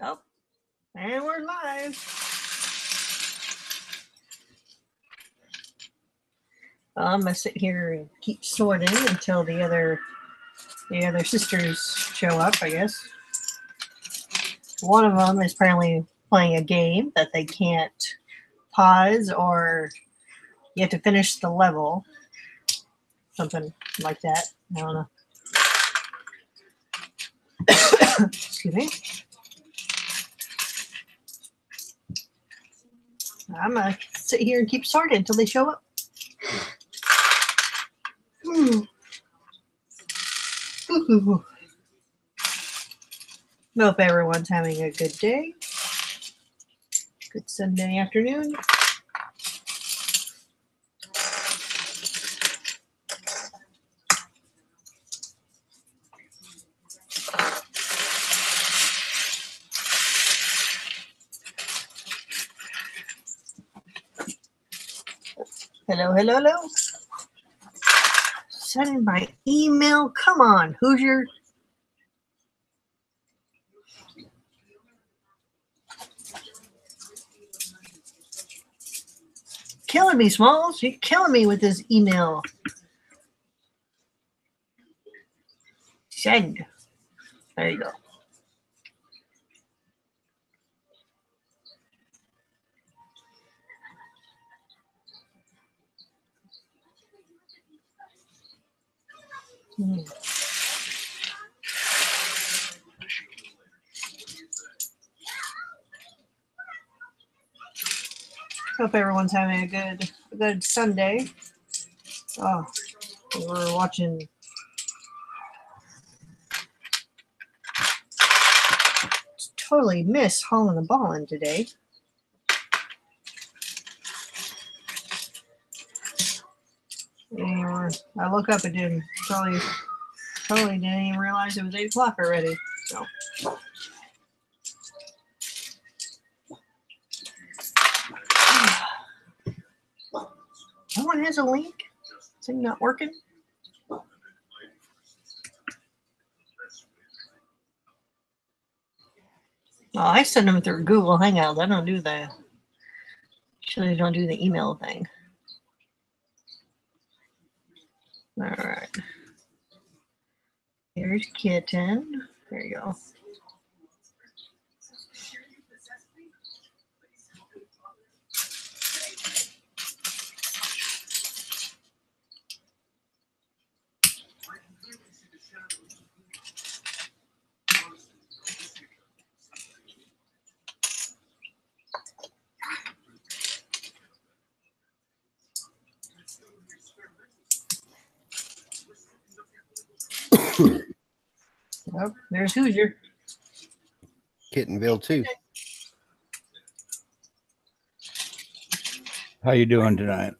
Oh, and we're live. I'm gonna sit here and keep sorting until the other sisters show up, I guess. One of them is apparently playing a game that they can't pause, or you have to finish the level. Something like that. I don't know. Excuse me. I'm gonna sit here and keep sorting until they show up. Hope everyone's having a good day. Good Sunday afternoon. Hello, hello, hello. Sending my email. Come on, Hoosier. Killing me, Smalls. You're killing me with this email. Send. There you go. Hope everyone's having a good Sunday. Oh, we're watching. Totally miss hauling the ball in today. And I look up and didn't totally didn't even realize it was 8 o'clock already. So. No one has a link? Is it not working? Oh, I send them through Google Hangouts. I don't do that. Usually don't do the email thing. All right. Here's Kitten. There you go. Oh, there's Hoosier. Kittenville too. How you doing tonight?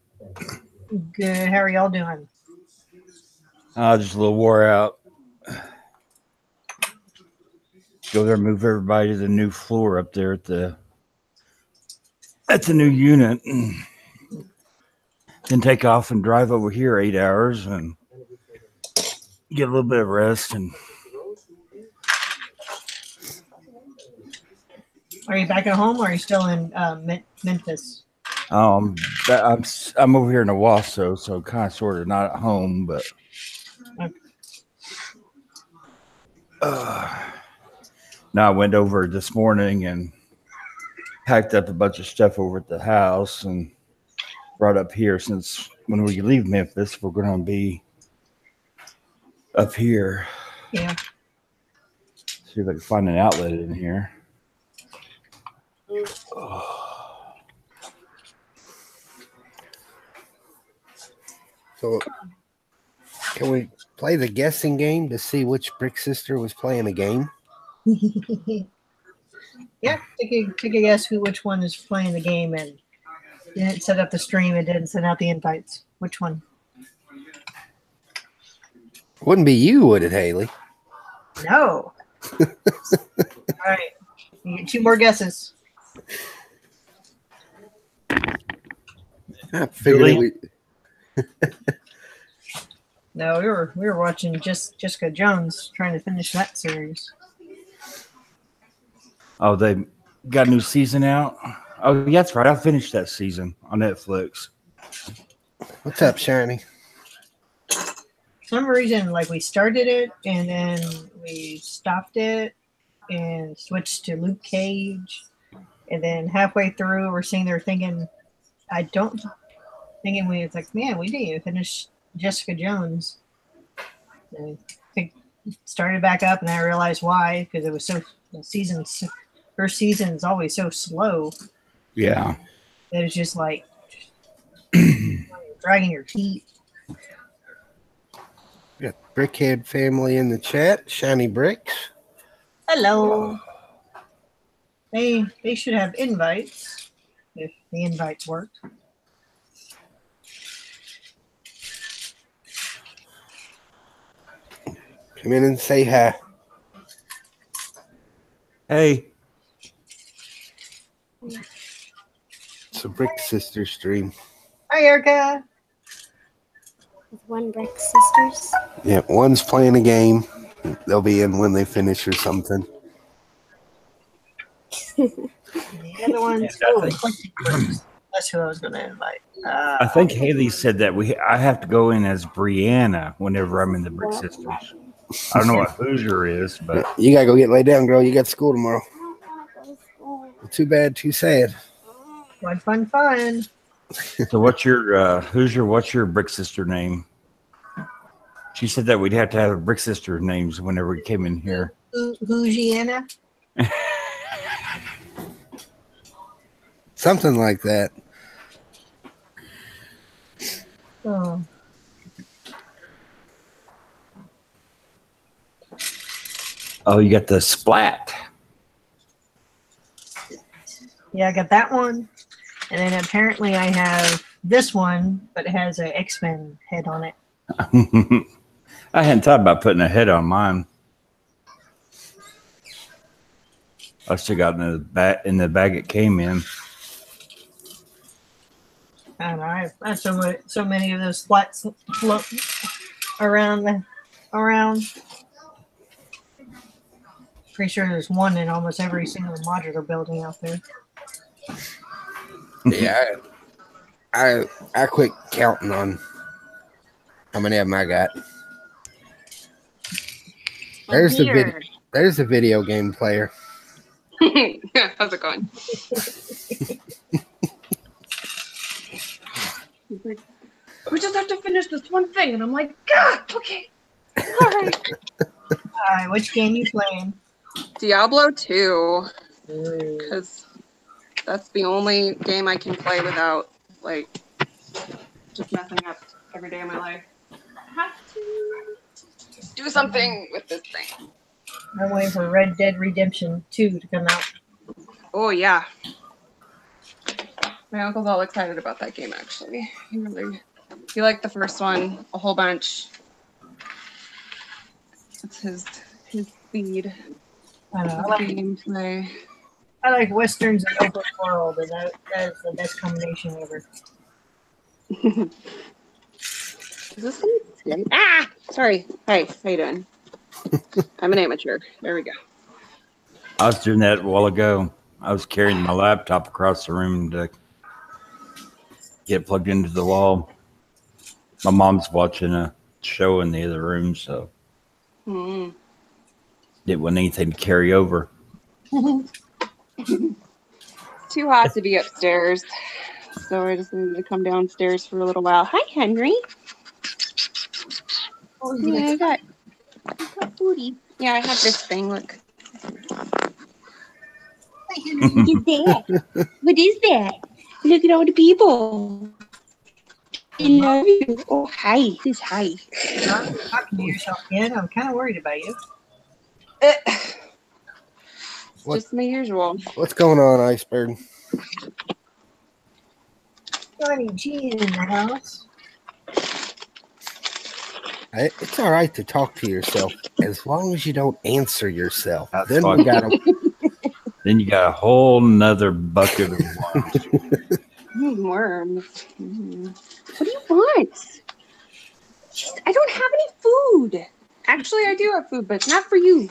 Good. How are y'all doing? Just a little wore out. Go there, move everybody to the new floor up there at the new unit, and then take off and drive over here 8 hours and get a little bit of rest. And Are you back at home, or are you still in Memphis? I'm over here in Owasso, so kind of sort of not at home, but now I went over this morning and packed up a bunch of stuff over at the house and brought up here, since when we leave Memphis, we're going to be up here. Yeah. See if I can find an outlet in here. So, can we play the guessing game to see which Brick Sister was playing a game? Yeah, take a guess which one is playing the game, and didn't set up the stream and didn't send out the invites. Which one? Wouldn't be you, would it, Haley? No. All right. You get 2 more guesses. I figured No, we were watching Jessica Jones, trying to finish that series. Oh, they got a new season out. Oh, yeah, that's right. I finished that season on Netflix. What's up, Shiny? Some reason, like we started it and then we stopped it and switched to Luke Cage, and then halfway through we're sitting there thinking, we it's like, man, we didn't even finish Jessica Jones. And I started back up, and I realized why, because it was so first season is always so slow Yeah. that it's just like dragging your feet. We got Brickhead family in the chat. Shiny Bricks. Hello. They should have invites if the invites worked. Come in and say hi. Hey. It's a Brick Sister stream. Hi, Erica. With One Brick Sisters. Yeah, one's playing a game. They'll be in when they finish or something. The other one's Quincy Crooks. That's who I was going to invite. I think Haley said that I have to go in as Brianna whenever I'm in the Brick Sisters. I don't know what Hoosier is, but You gotta go get laid down, girl. You got school tomorrow. Too bad, too sad. Fun. so what's your Hoosier? What's your Brick Sister name? She said that we'd have to have Brick Sister names whenever we came in here. Hoosiana. Something like that. Oh. Oh, you got the Splat. Yeah, I got that one. And then apparently I have this one, but it has an X-Men head on it. I hadn't thought about putting a head on mine. I still got in the bag it came in. I don't know. I have so many of those flats float around. Pretty sure there's one in almost every single modular building out there. Yeah, I quit counting on how many of them I got. There's the video game player. How's it going? He's like, we just have to finish this one thing, and I'm like, God, okay, all right. All right, which game you playing? Diablo 2, because that's the only game I can play without like just messing up every day of my life. I have to do something with this thing. I'm waiting for Red Dead Redemption 2 to come out. Oh yeah. My uncle's all excited about that game actually. He liked the first one a whole bunch. It's his speed. I don't know. Gameplay. I like westerns and open world, and that is the best combination ever. Is this thing? Ah! Sorry. Hey, how you doing? I'm an amateur. There we go. I was doing that a while ago. I was carrying my laptop across the room to get plugged into the wall. My mom's watching a show in the other room, so it wasn't anything to carry over. Too hot to be upstairs, so I just needed to come downstairs for a little while. Hi, Henry. Oh, Yeah, I got booty. Yeah, I have this thing. Look. What is that? What is that? Look at all the people. I love you. Oh, hi. Who's hi? You're talking to yourself again. I'm kind of worried about you. What? Just my usual. What's going on, Iceberg? Johnny G in the house. It's all right to talk to yourself as long as you don't answer yourself. That's Then fine. we got to. Then you got a whole nother bucket of worms. Worms. What do you want? Jeez, I don't have any food. Actually, I do have food, but it's not for you.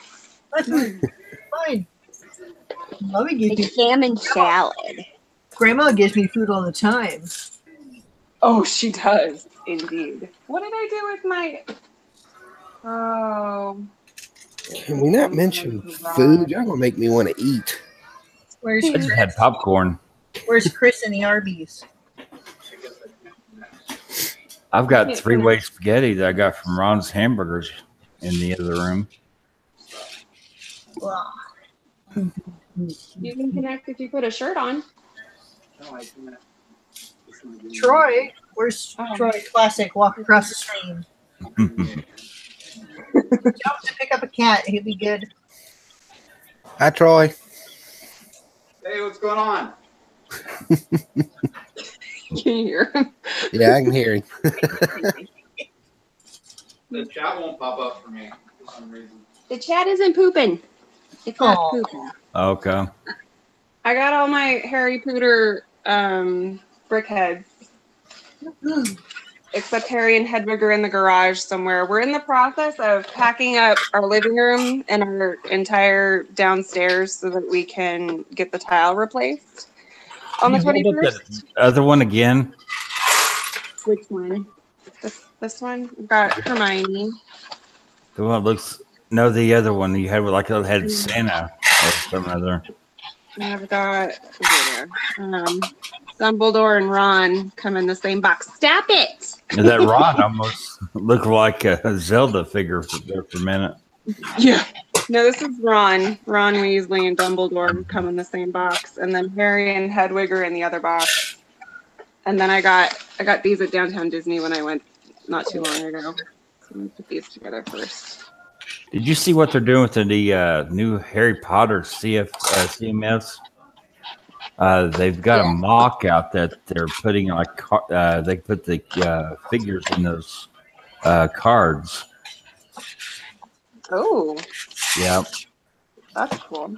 That's fine. Mommy gives A me, salmon salad. Grandma gives me food all the time. Oh, she does indeed. What did I do with my? Oh. Can we not mention food? Y'all gonna make me want to eat. Where's I just Chris? had popcorn. Where's Chris and the Arby's? I've got three-way spaghetti that I got from Ron's Hamburgers in the other room. Wow. You can connect if you put a shirt on. Troy, where's Troy Classic? Walk across the stream. Jump to pick up a cat. He'd be good. Hi, Troy. Hey, what's going on? Can you hear him? Yeah, I can hear him. The chat won't pop up for me for some reason. The chat isn't pooping. It's not Aw. pooping. Okay. I got all my Harry Potter brick heads, except Harry and Hedwig are in the garage somewhere. We're in the process of packing up our living room and our entire downstairs so that we can get the tile replaced on the Can you hold up 21st. the other one again? Which one? This one? We've got Hermione. The one that looks. No, the other one you had like it had Santa or some other. And I've got Dumbledore and Ron come in the same box. Stop it! That Ron almost looked like a Zelda figure there for a minute. Yeah. No, this is Ron. Ron Weasley and Dumbledore come in the same box, and then Harry and Hedwig are in the other box. And then I got these at Downtown Disney when I went not too long ago. So I'm gonna put these together first. Did you see what they're doing with the new Harry Potter CMS? They've got a mock out that they're putting like they put the figures in those cards. Oh, Yeah. that's cool.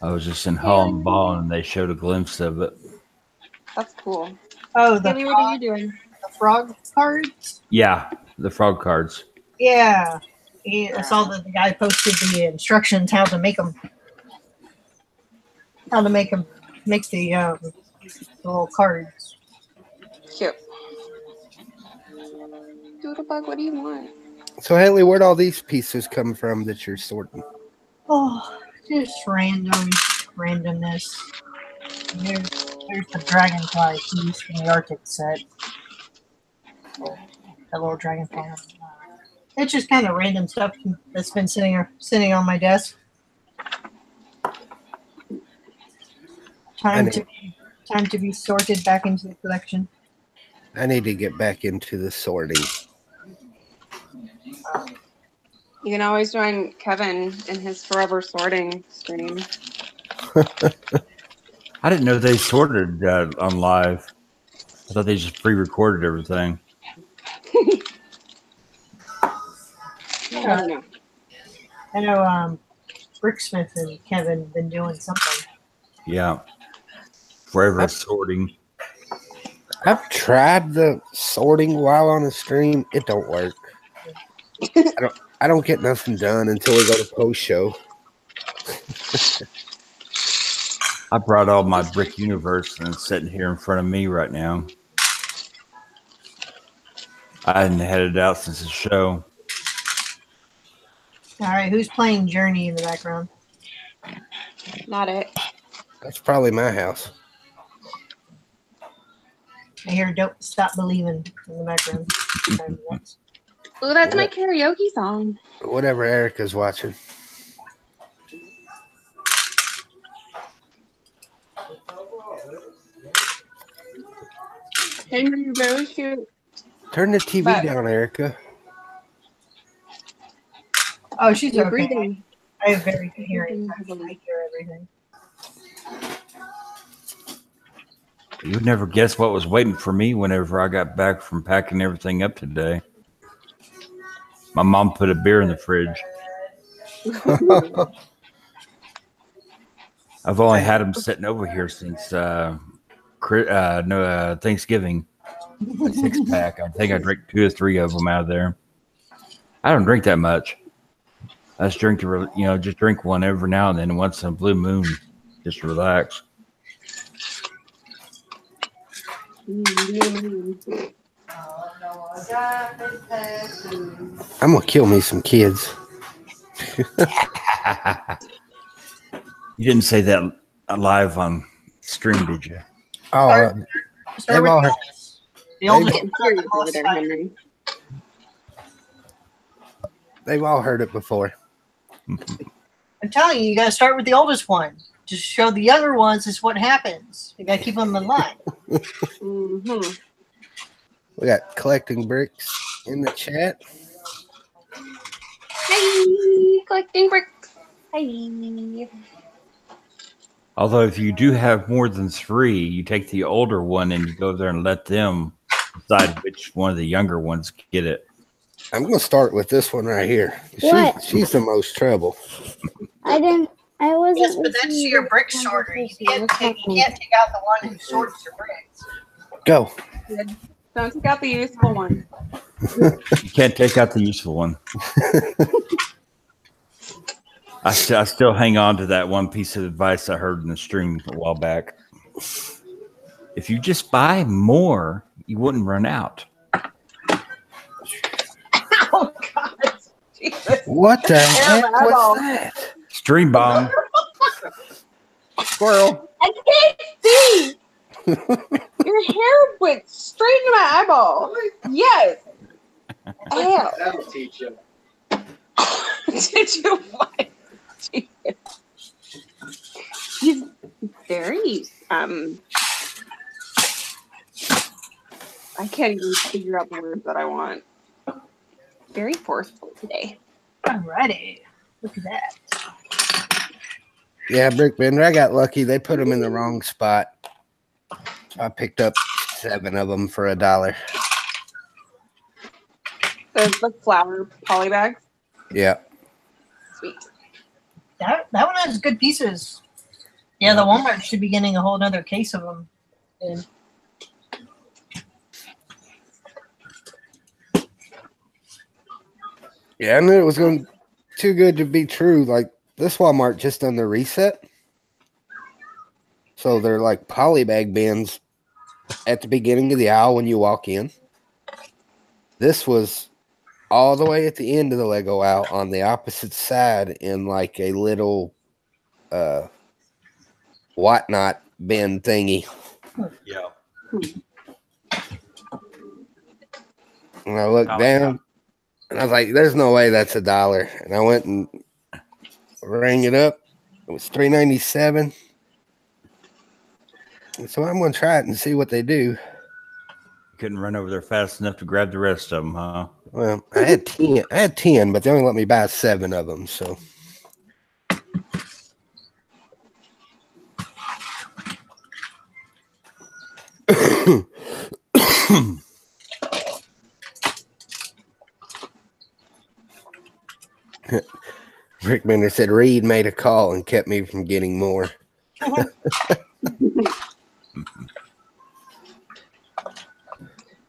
I was just in Holland Ball and they showed a glimpse of it. That's cool. Oh, the Haley, what are you doing? frog cards? Yeah, the frog cards. Yeah. I saw that the guy posted the instructions how to make them. How to make them. Makes the little cards. Cute. Doodlebug, what do you want? So, Haley, where'd all these pieces come from that you're sorting? Oh, just randomness. There's the dragonfly piece from the Arctic set. That little dragonfly. It's just kind of random stuff that's been sitting on my desk. Time to be sorted back into the collection. I need to get back into the sorting. You can always join Kevin in his forever sorting stream. I didn't know they sorted on live. I thought they just pre-recorded everything. Yeah. I know Bricksmith and Kevin been doing something. Yeah. Forever sorting. I've tried the sorting while on a stream. It don't work. I don't get nothing done until we go to post show. I brought all my Brick Universe and it's sitting here in front of me right now. I hadn't had it out since the show. All right, who's playing Journey in the background? Not it. That's probably my house. I hear "Don't Stop Believing" in the background. Oh, that's my karaoke song. Whatever Erica's watching. Henry, you're very cute. Turn the TV But- down, Erica. Oh, she's You're okay. breathing. I have very good hearing. I hear everything. You would never guess what was waiting for me whenever I got back from packing everything up today. My mom put a beer in the fridge. I've only had them sitting over here since Thanksgiving. A 6-pack. I think I drank 2 or 3 of them out of there. I don't drink that much. I just drink just drink one every now and then. Once in a blue moon, just relax. I'm gonna kill me some kids. You didn't say that live on stream, did you? Oh, Start they've with all the heard, oldest. The oldest Getting one serious has the over most there, fight. Henry. they've all heard it before. I'm telling you, you got to start with the oldest one. Just show the younger ones is what happens. You got to keep them in line. Mm-hmm. We got collecting bricks in the chat. Hi, collecting bricks. Hi. Although if you do have more than 3, you take the older one and you go there and let them decide which one of the younger ones get it. I'm gonna start with this one right here. What? She's the most trouble. I wasn't. Yes, but that's listening your to brick the sorter. You conversation. can't take out the one who sorts your bricks. Go. Don't take out the useful one. You can't take out the useful one. I still hang on to that one piece of advice I heard in the stream a while back. If you just buy more, you wouldn't run out. Oh God, Jesus! What the heck eyeball. was that? Stream bomb. Squirrel. I can't see. Your hair went straight into my eyeball. Yes. Ow. That'll teach you. Did you what? Jesus. He's very I can't even figure out the words that I want. Very forceful today. Alrighty. Look at that. Yeah, Brick Bender. I got lucky. They put them in the wrong spot. So I picked up 7 of them for $1. There's like flour poly bags. Yeah. Sweet. That one has good pieces. Yeah, the Walmart should be getting a whole other case of them. And Yeah, I knew it was going too good to be true. Like this Walmart just done the reset. So they're like polybag bins at the beginning of the aisle when you walk in. This was all the way at the end of the Lego aisle on the opposite side in like a little whatnot bin thingy. Yeah. And I looked down and I was like, there's no way that's $1. And I went and rang it up. It was $3.97. And so I'm going to try it and see what they do. Couldn't run over there fast enough to grab the rest of them, huh? Well, I had 10, but they only let me buy 7 of them. So Rick Bender said Reed made a call and kept me from getting more.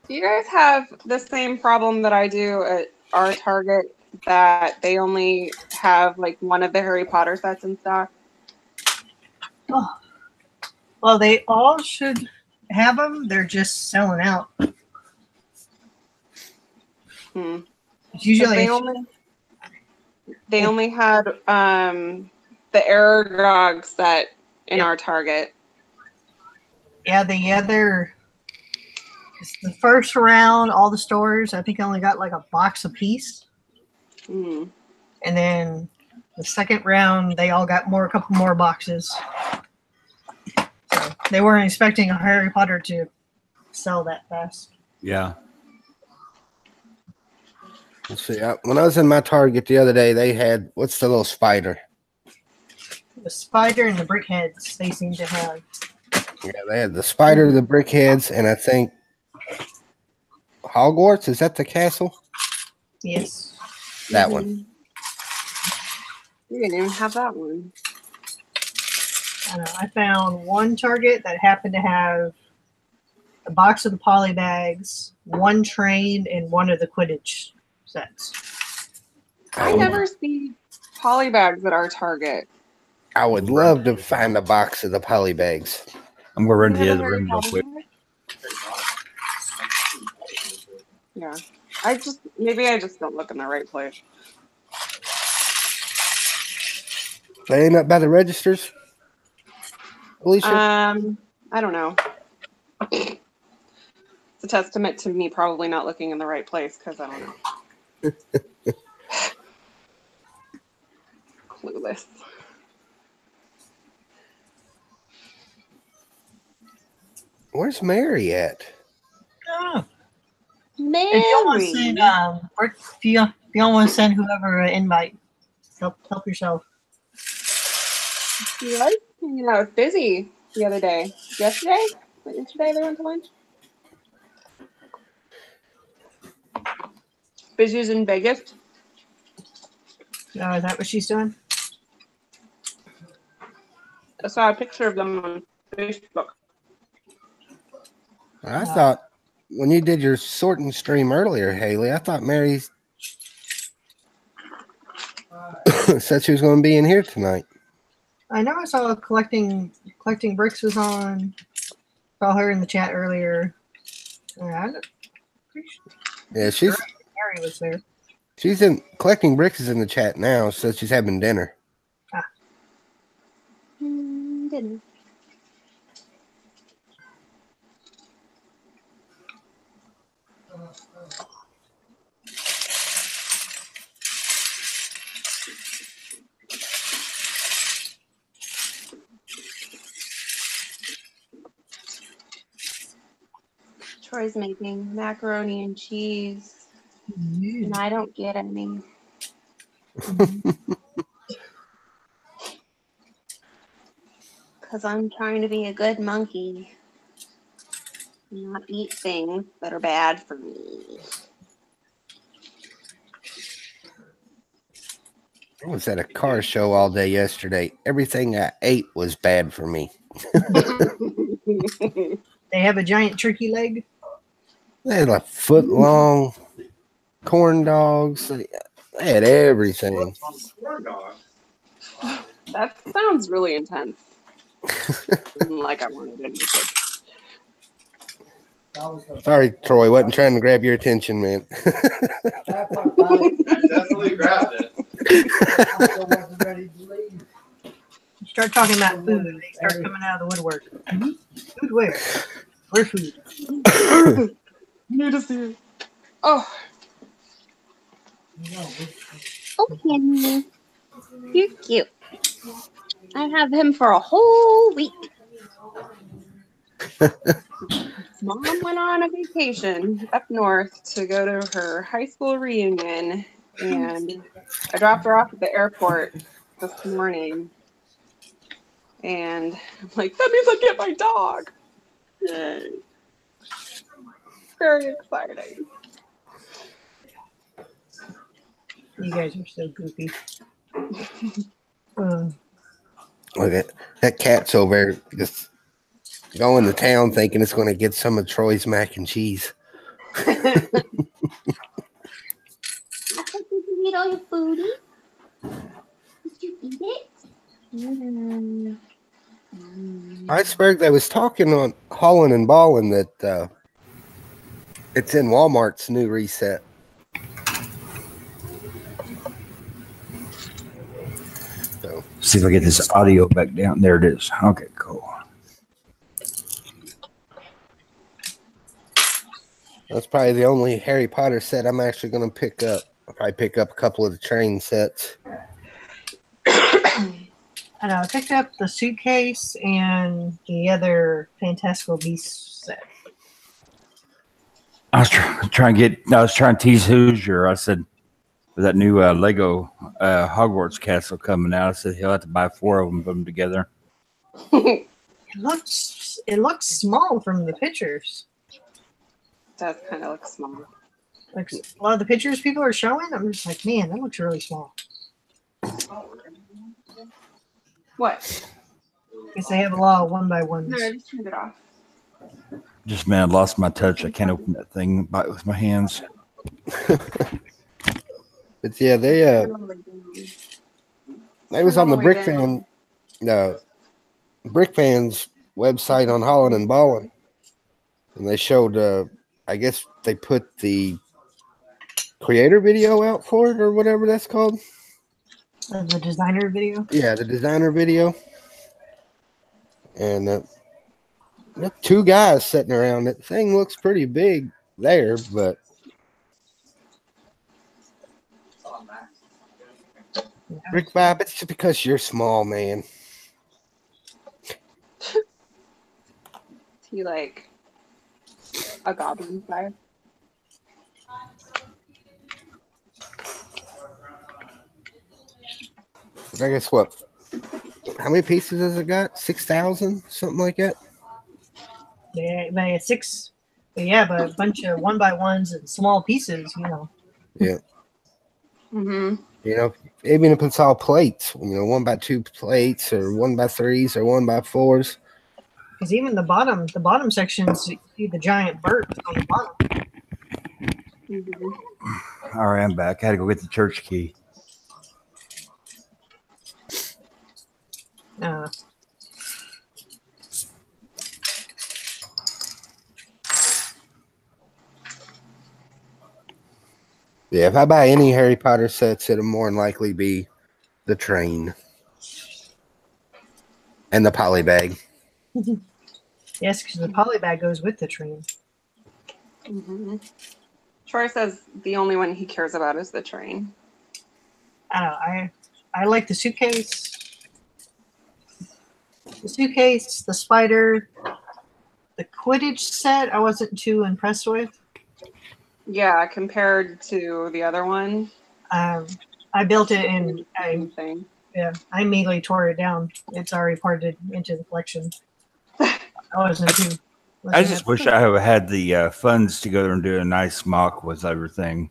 Do you guys have the same problem that I do at our Target, that they only have like one of the Harry Potter sets in stock? oh. Well, they all should have them. They're just selling out. Hmm. It's usually They only had the Aragog set in Yeah. our Target. yeah, it's the first round, all the stores, I think, only got like a box apiece. Hmm. And then the second round, they all got a couple more boxes. So they weren't expecting a Harry Potter to sell that fast. Yeah. Let's see. When I was in my Target the other day, they had, what's the little spider? The spider and the brick heads they seem to have. Yeah, they had the spider, the brick heads, and I think Hogwarts. Is that the castle? Yes. That one. You didn't even have that one. I know. I found one Target that happened to have a box of the poly bags, one train, and one of the Quidditch sets. I never see polybags at our Target. I would love to find a box of the poly bags. I'm going to run to the You other never room real heard of quick. Yeah. Maybe I just don't look in the right place. They ain't up by the registers, Alicia? I don't know. It's a testament to me probably not looking in the right place because I don't know. Clueless. Where's Mary at? Oh. Mary. If y'all want to send, if y'all want to send whoever an invite, help yourself. She was hanging out with Busy the other day. Yesterday? Was it yesterday they went to lunch? Busy's in Vegas. Oh, is that what she's doing? I saw a picture of them on Facebook. I thought when you did your sorting stream earlier, Haley, I thought Mary said she was going to be in here tonight. I know I saw collecting bricks was on. Saw her in the chat earlier. Yeah, Mary was there. she's in collecting bricks is in the chat now, so she's having dinner. Dinner. Troy's making macaroni and cheese, and I don't get any. Because I'm trying to be a good monkey. Not eat things that are bad for me. I was at a car show all day yesterday. Everything I ate was bad for me. They have a giant turkey leg. They had like foot long corn dogs. They had everything. Corn dog. That sounds really intense. Like I wanted it. Sorry, Troy, wasn't trying to grab your attention, man. I definitely grabbed it. You start talking about food, they start coming out of the woodwork. Food where? Where's food? Need to see it. Oh, Oh, Henry. You're cute. I have him for a whole week. Mom went on a vacation up north to go to her high school reunion, and I dropped her off at the airport this morning. And I'm like, that means I get my dog. Yay. Very exciting. You guys are so goofy. Look at that cat's over there just going to town thinking it's going to get some of Troy's mac and cheese. Did you eat all your foodie? Did you eat it? Iceberg, they was talking on Holland and Ballin that it's in Walmart's new reset. So See if I get this audio back down. There it is. Okay, cool. that's probably the only Harry Potter set I'm actually going to pick up. I'll probably pick up a couple of the train sets. I know, I picked up the suitcase and the other Fantastical Beasts set. I was trying to tease Hoosier. I said, with that new Lego Hogwarts castle coming out, I said he'll have to buy 4 of them, put them together. It looks small from the pictures. Does kind of look small. Like a lot of the pictures people are showing, I'm just like, man, that looks really small. What? Because they have a lot of 1x1s. No, I just turned it off. Just, man, I lost my touch. I can't open that thing with my hands. But yeah, they was on the Brick Fan Brick Fans website on Holland and Ballin, and they showed I guess they put the creator video out for it or whatever that's called. The designer video. Yeah, the designer video. And two guys sitting around. That thing looks pretty big there, but Rick Vibe, it's just because you're small, man. He like a goblin guy. I guess what? How many pieces has it got? 6,000, something like that. Yeah, but 6. But yeah, but a bunch of 1x1s and small pieces. You know. Yeah. Mm-hmm. You know, even if it's all plates, 1x2 plates or 1x3s or 1x4s. Because even the bottom sections, you see the giant bird on the bottom. Mm-hmm. All right, I'm back. I had to go get the church key. Yeah, if I buy any Harry Potter sets, it'll more than likely be the train and the poly bag. Yes, because the poly bag goes with the train. Mm-hmm. Troy says the only one he cares about is the train. I don't know. I like the suitcase. The suitcase, the spider, the Quidditch set. I wasn't too impressed with. Yeah, compared to the other one. I built it and Thing. I immediately tore it down. It's already parted into the collection. I just wish I had had the funds to go there and do a nice mock with everything.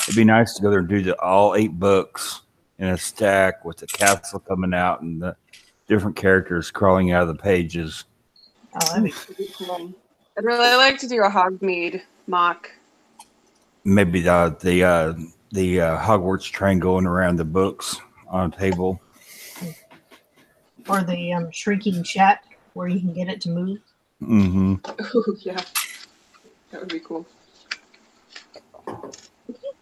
It'd be nice to go there and do all 8 books in a stack with the castle coming out and the different characters crawling out of the pages. Oh, that'd be cool. I'd really like to do a Hogsmeade mock. Maybe the Hogwarts train going around the books on a table. Or the shrinking chat where you can get it to move. Mm-hmm. Oh, yeah. That would be cool.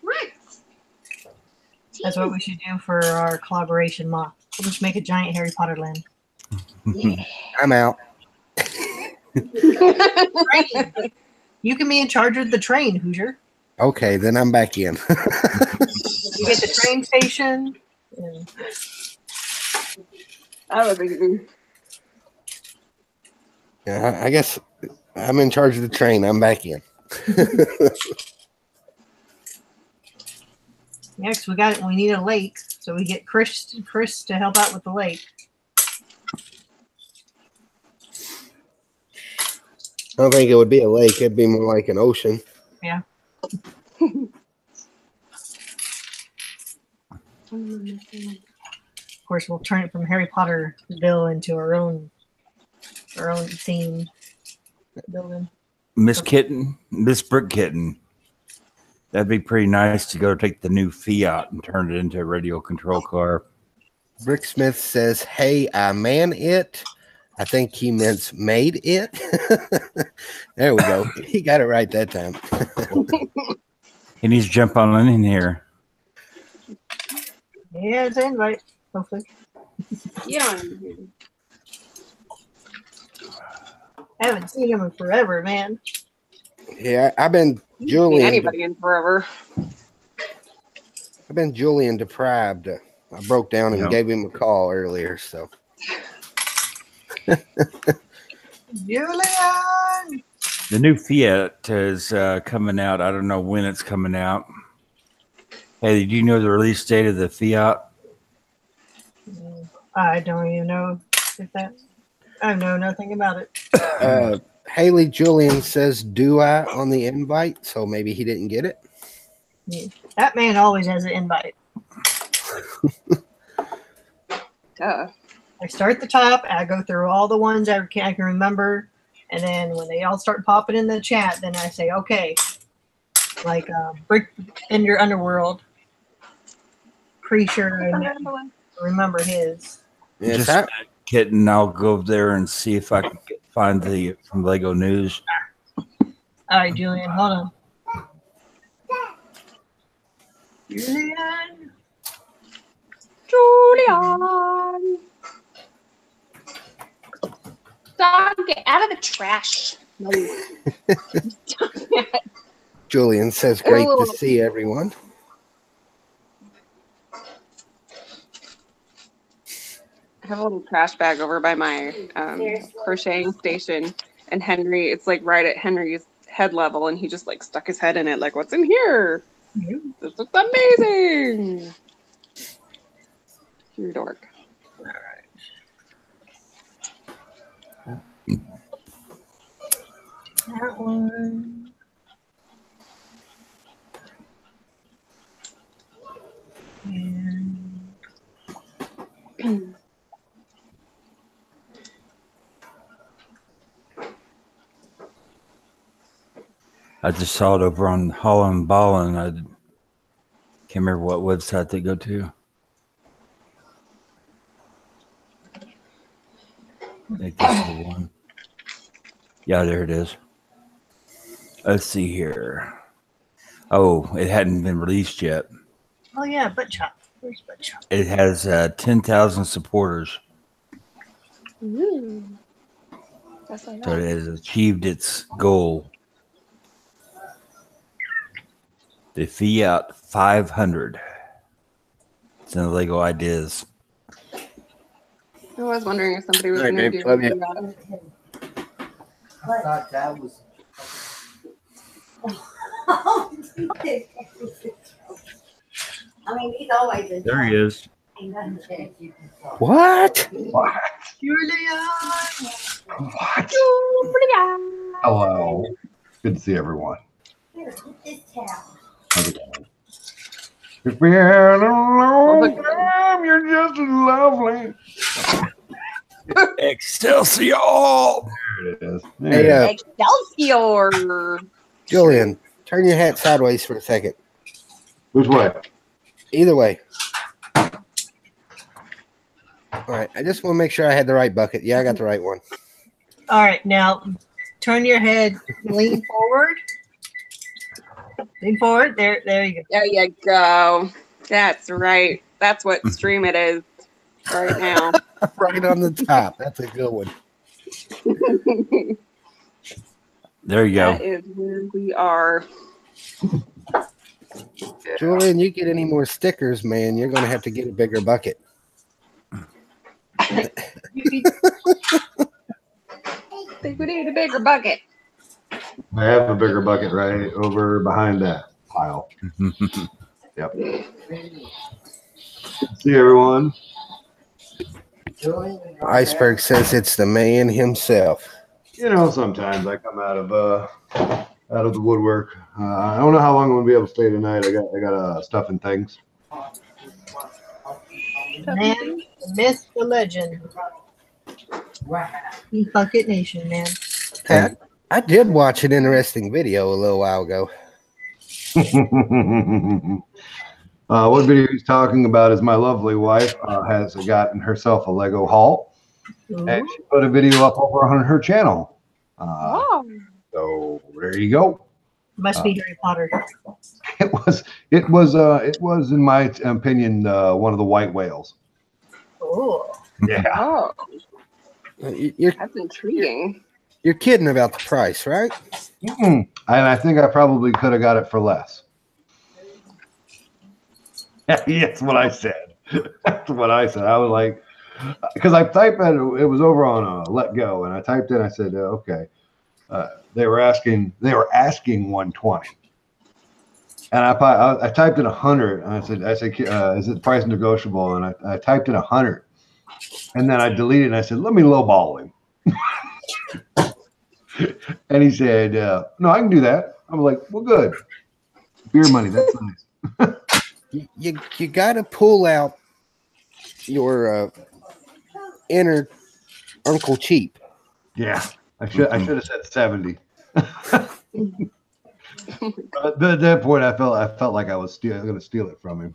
Right. That's what we should do for our collaboration mock. We'll just make a giant Harry Potter land. Yeah. I'm out. Train. You can be in charge of the train, Hoosier. Okay, then I'm back in. You get the train station. And That would be good. Yeah, I guess I'm in charge of the train. I'm back in. yeah, because we need a lake, so we get Chris to help out with the lake. I don't think it would be a lake. It'd be more like an ocean. Yeah. Of course, we'll turn it from Harry Potterville into our own theme building. Miss Brick Kitten. That'd be pretty nice to go take the new Fiat and turn it into a radio control car. Brick Smith says, "Hey, I man it." I think he meant made it. There we go. He got it right that time. He needs to jump on in here. Yeah, it's an invite, hopefully. Yeah. I haven't seen him in forever, man. Yeah, I've been Julian. Anybody in forever. I've been Julian deprived. I broke down and gave him a call earlier, so. Julian! The new Fiat is coming out. I don't know when it's coming out. Hey, did you know the release date of the Fiat? I don't even know if that. I know nothing about it. Haley Julian says, "Do I?" on the invite, so maybe he didn't get it. Yeah. That man always has an invite. Duh. I start at the top, I go through all the ones I can remember, and then when they all start popping in the chat, then I say, okay, like Brick in your Underworld, pretty sure I remember his. Yes, Just a minute, Kitten, I'll go over there and see if I can find the from Lego News. All right, Julian, hold on. Julian. Julian. Dog, get out of the trash. No. Julian says, great Ooh. to see everyone. I have a little trash bag over by my crocheting station, and Henry, it's like right at Henry's head level, and he just like stuck his head in it, like, what's in here? This looks amazing. You're a dork. That one. And I just saw it over on Holland Ballin. I can't remember what website they go to. I think this is the one. Yeah, there it is. Let's see here. Oh, it hadn't been released yet. oh yeah, Butt Chop. Where's Butt Chop? It has 10,000 supporters, Ooh. That's like so it that. has achieved its goal. The Fiat 500. It's in the Lego Ideas. I was wondering if somebody was All right, going to Dave, do love you. that. I thought that was. I mean, he's always been. There he is. Ain't nothing changed. What? Julian. What? Julian. Hello. Good to see everyone. Here, get this towel. How's it going? It's been a long time. You're just lovely. Excelsior! There it is. Hey, There it Excelsior. Julian, turn your hat sideways for a second. is. Which way? Either way. All right. I just want to make sure I had the right bucket. Yeah, I got the right one. All right, now turn your head, lean forward. Lean forward. There you go. There you go. That's right. That's what stream it is right now. Right on the top. That's a good one. There you go. That is where we are. Julian, you get any more stickers, man, you're going to have to get a bigger bucket. I think we need a bigger bucket. I have a bigger bucket right over behind that pile. Yep. See everyone. Iceberg says it's the man himself. You know, sometimes I come out of the woodwork. I don't know how long I'm gonna be able to stay tonight. I got stuff and things. Man, the myth, the legend. Bucket Nation, man. Hey, I did watch an interesting video a little while ago. What video he's talking about is my lovely wife has gotten herself a Lego haul, and she put a video up over on her channel. Oh. So there you go. Must be Harry Potter. It was in my opinion one of the white whales. Oh, Yeah. Oh, You're that's intriguing. kidding about the price, right? And I think I probably could have got it for less. That's what I said. That's what I said. I was like, because I typed in, it was over on Let Go, and I typed in, I said, okay. They were asking 120, and I typed in 100, and I said, is it price negotiable? And I typed in 100, and then I deleted, and I said, let me lowball him. And he said, no, I can do that. I'm like, well, good. Beer money, that's nice. You got to pull out your inner Uncle Cheap. Yeah, I should have said 70. But at that point, I felt like I was going to steal it from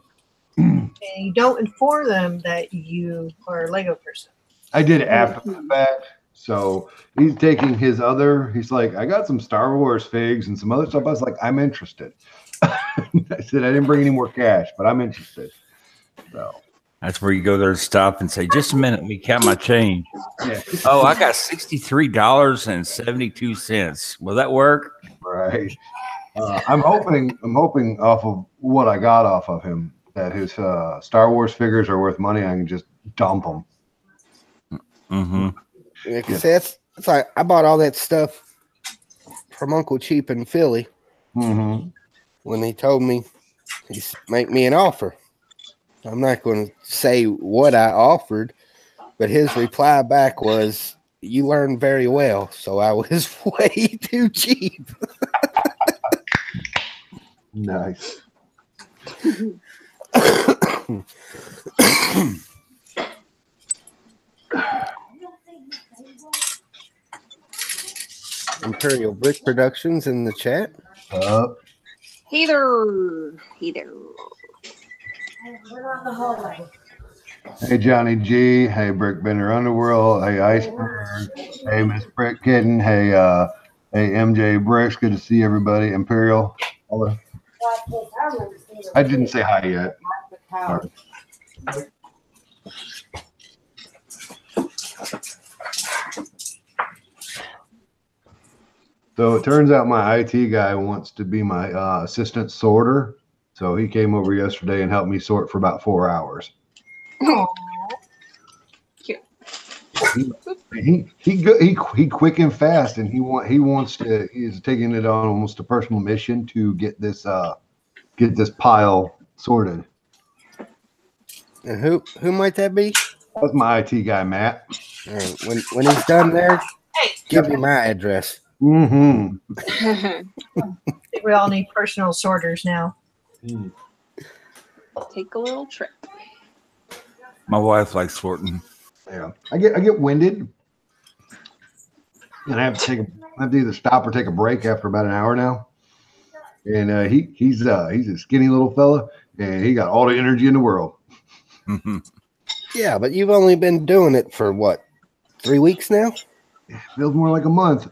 him. And you don't inform them that you are a Lego person. I did it after the fact. So he's taking his other. He's like, I got some Star Wars figs and some other stuff. I was like, I'm interested. I said I didn't bring any more cash, but I'm interested. So That's where you go there and stop and say, "Just a minute, let me count my change." yeah, Oh, I got $63.72. Will that work? right. I'm hoping off of what I got off of him that his Star Wars figures are worth money. I can just dump them. Mm-hmm. Yeah, 'cause that's like I bought all that stuff from Uncle Cheap in Philly Mm-hmm. when he told me he's make me an offer. I'm not going to say what I offered, but his reply back was, "You learn very well." So I was way too cheap. Nice. Imperial Brick Productions in the chat. Hey there. Hey there. We're on the hallway. Hey Johnny G. Hey Brickbender Underworld. Hey Iceberg. Hey Miss Brick Kitten. Hey MJ Bricks. Good to see everybody. Imperial. All the- I didn't say hi yet. Sorry. So it turns out my IT guy wants to be my assistant sorter. So he came over yesterday and helped me sort for about 4 hours. Aw. He quick and fast, and he's taking it on almost a personal mission to get this pile sorted. And who might that be? That's my IT guy, Matt. All right, when he's done there, give me my address. Mm-hmm. I think we all need personal sorters now. Take a little trip. My wife likes sorting. Yeah, I get winded, and I have to either stop or take a break after about an hour now. And he's a skinny little fella, and he got all the energy in the world. Yeah, but you've only been doing it for what, 3 weeks now? Feels more like a month.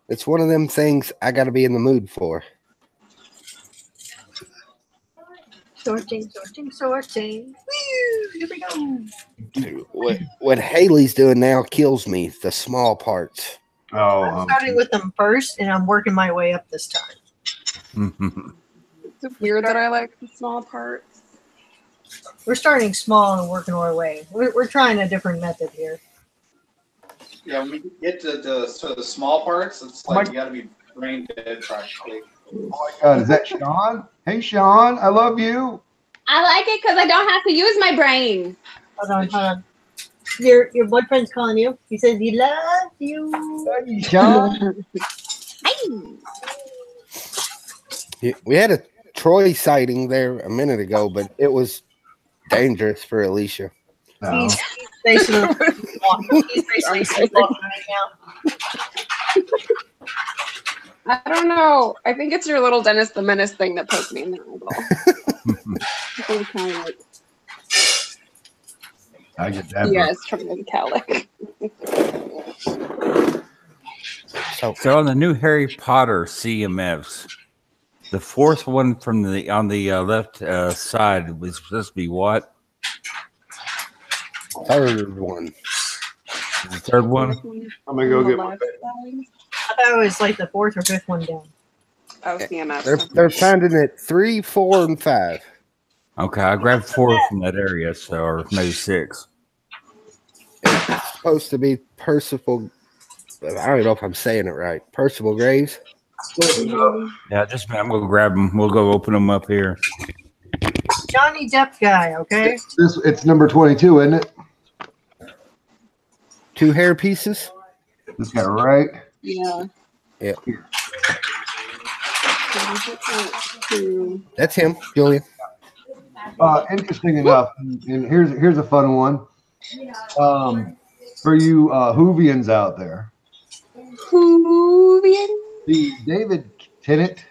It's one of them things I got to be in the mood for. Sorting. Woo! Here we go. Dude, what Haley's doing now kills me. The small parts. I'm starting with them first, and I'm working my way up this time. It's weird that I like the small parts. We're starting small and working our way. We're trying a different method here. Yeah, when we get to the small parts, it's like you got to be brain dead practically. Oh my God, is that Sean? Hey, Sean, I love you. I like it because I don't have to use my brain. Hold on. Your boyfriend's calling you. He says he loves you. Hey, Sean. We had a Troy sighting there a minute ago, but it was dangerous for Alicia. No. He's basically sleepwalking right now. I don't know. I think it's your little Dennis the Menace thing that poked me in the eyeball. Kind of like, I get that. yes, from the Calic. So on the new Harry Potter CMFs, the fourth one from on the left side was supposed to be what? Third one. The third one? I'm gonna go get my. I thought it was like the fourth or fifth one down. Oh, CMS. They're finding it 3, 4, and 5. Okay, I grabbed 4 from that area, so or maybe 6. It's supposed to be Percival. I don't know if I'm saying it right. Percival Graves. Yeah, just a minute, I'm gonna grab them. We'll go open them up here. Johnny Depp guy, okay? It's number 22, isn't it? 2 hair pieces. This guy, right? Yeah. Yeah. That's him, Julian. Interesting enough, and here's a fun one. For you Whovians out there, Whovian? the David Tennant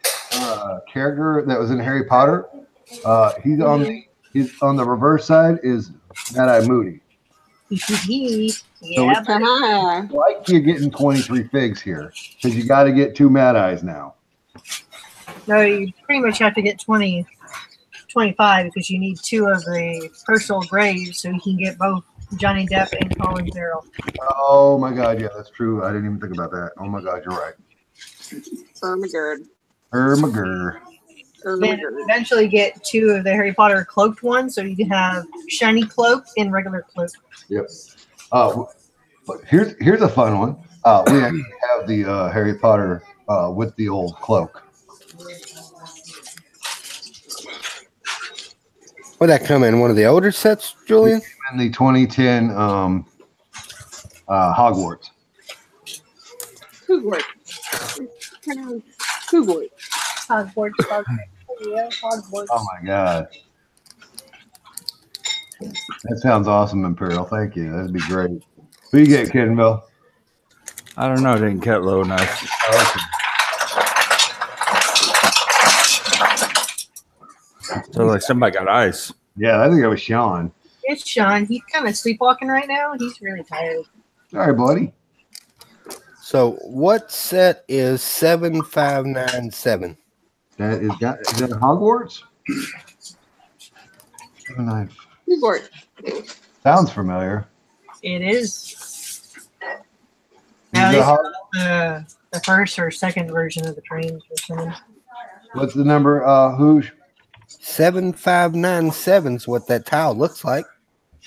character that was in Harry Potter. He's on the reverse side is Mad Eye Moody. Yeah, but Haha. Like you're getting 23 figs here because you got to get 2 Mad Eyes now. no, you pretty much have to get 25 because you need 2 of the personal graves so you can get both Johnny Depp and Colin Farrell. Oh my God, yeah, that's true. I didn't even think about that. Oh my God, you're right. Ermagerd. Ermager. Then eventually get 2 of the Harry Potter cloaked ones so you can have shiny cloak and regular cloak. Yep. But here's a fun one. We actually have the Harry Potter with the old cloak. Would that come in one of the older sets, Julian? In the 2010 Hogwarts. Hogwarts. Hogwarts. Hogwarts. Yeah, Hogwarts. Oh my God. That sounds awesome, Imperial. Thank you. That'd be great. Who you get, Kenville? I don't know. I didn't cut low enough. So like somebody got ice. Yeah, I think that was Sean. It's Sean. He's kind of sleepwalking right now. He's really tired. All right, buddy. So what set is 7597? Is that Hogwarts? 79. Hogwarts. Sounds familiar. It is. Is Now it these Hog- are the first or second version of the trains or something. What's the number? Hoosh? 7597 is what that tile looks like.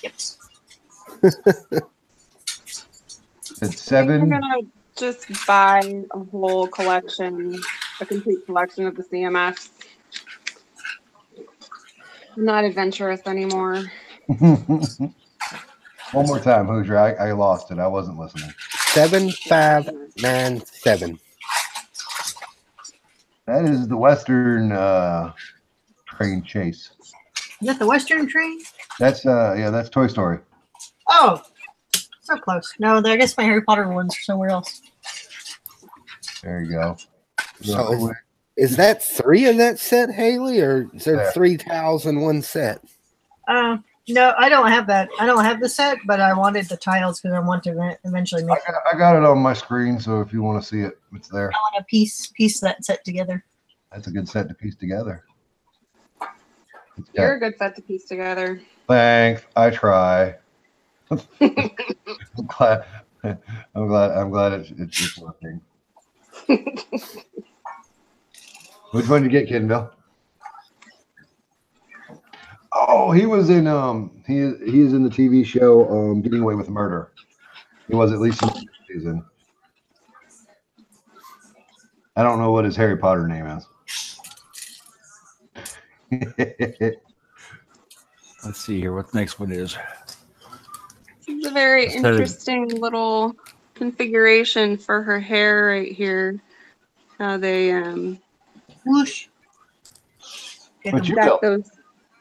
Yep. It's I'm 7. gonna just buy a whole collection, a complete collection of the CMS. I'm not adventurous anymore. One more time, Hoosier. I lost it. I wasn't listening. 7597. That is the Western train chase. Is that the Western train? That's that's Toy Story. Oh, so close. No, I guess my Harry Potter ones are somewhere else. There you go. So is that 3 of that set, Haley, or is there Yeah. 3 tiles in one set? No, I don't have that. I don't have the set, but I wanted the tiles because I want to eventually make. I got it on my screen, so if you want to see it, it's there. I want to piece that set together. That's a good set to piece together. It's You're got- a good set to piece together. Thanks. I try. I'm glad. I'm glad it's working. Which one did you get, Kenville? Oh, he was in he is in the TV show Getting Away with Murder. He was at least in the season. I don't know what his Harry Potter name is. Let's see here. What the next one is? It's a very Let's try to- interesting little configuration for her hair right here. How they Whoosh. Get What them you back. built? those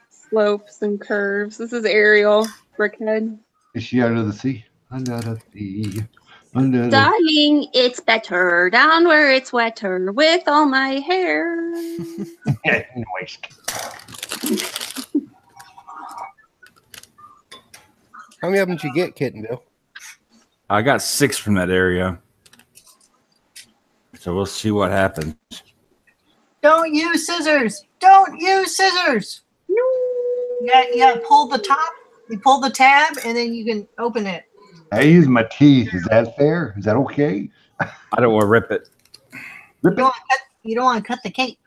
slopes and curves. This is Ariel Brickhead. Is she under the sea? Under the sea. Under the Darling, it's better down where it's wetter with all my hair. Noise. How many of them did you get, Kittenville? I got 6 from that area. So we'll see what happens. Don't use scissors. Don't use scissors. Yeah, pull the top. You pull the tab, and then you can open it. I use my teeth. Is that fair? Is that okay? I don't want to rip it. Rip it. You don't want to cut the cape.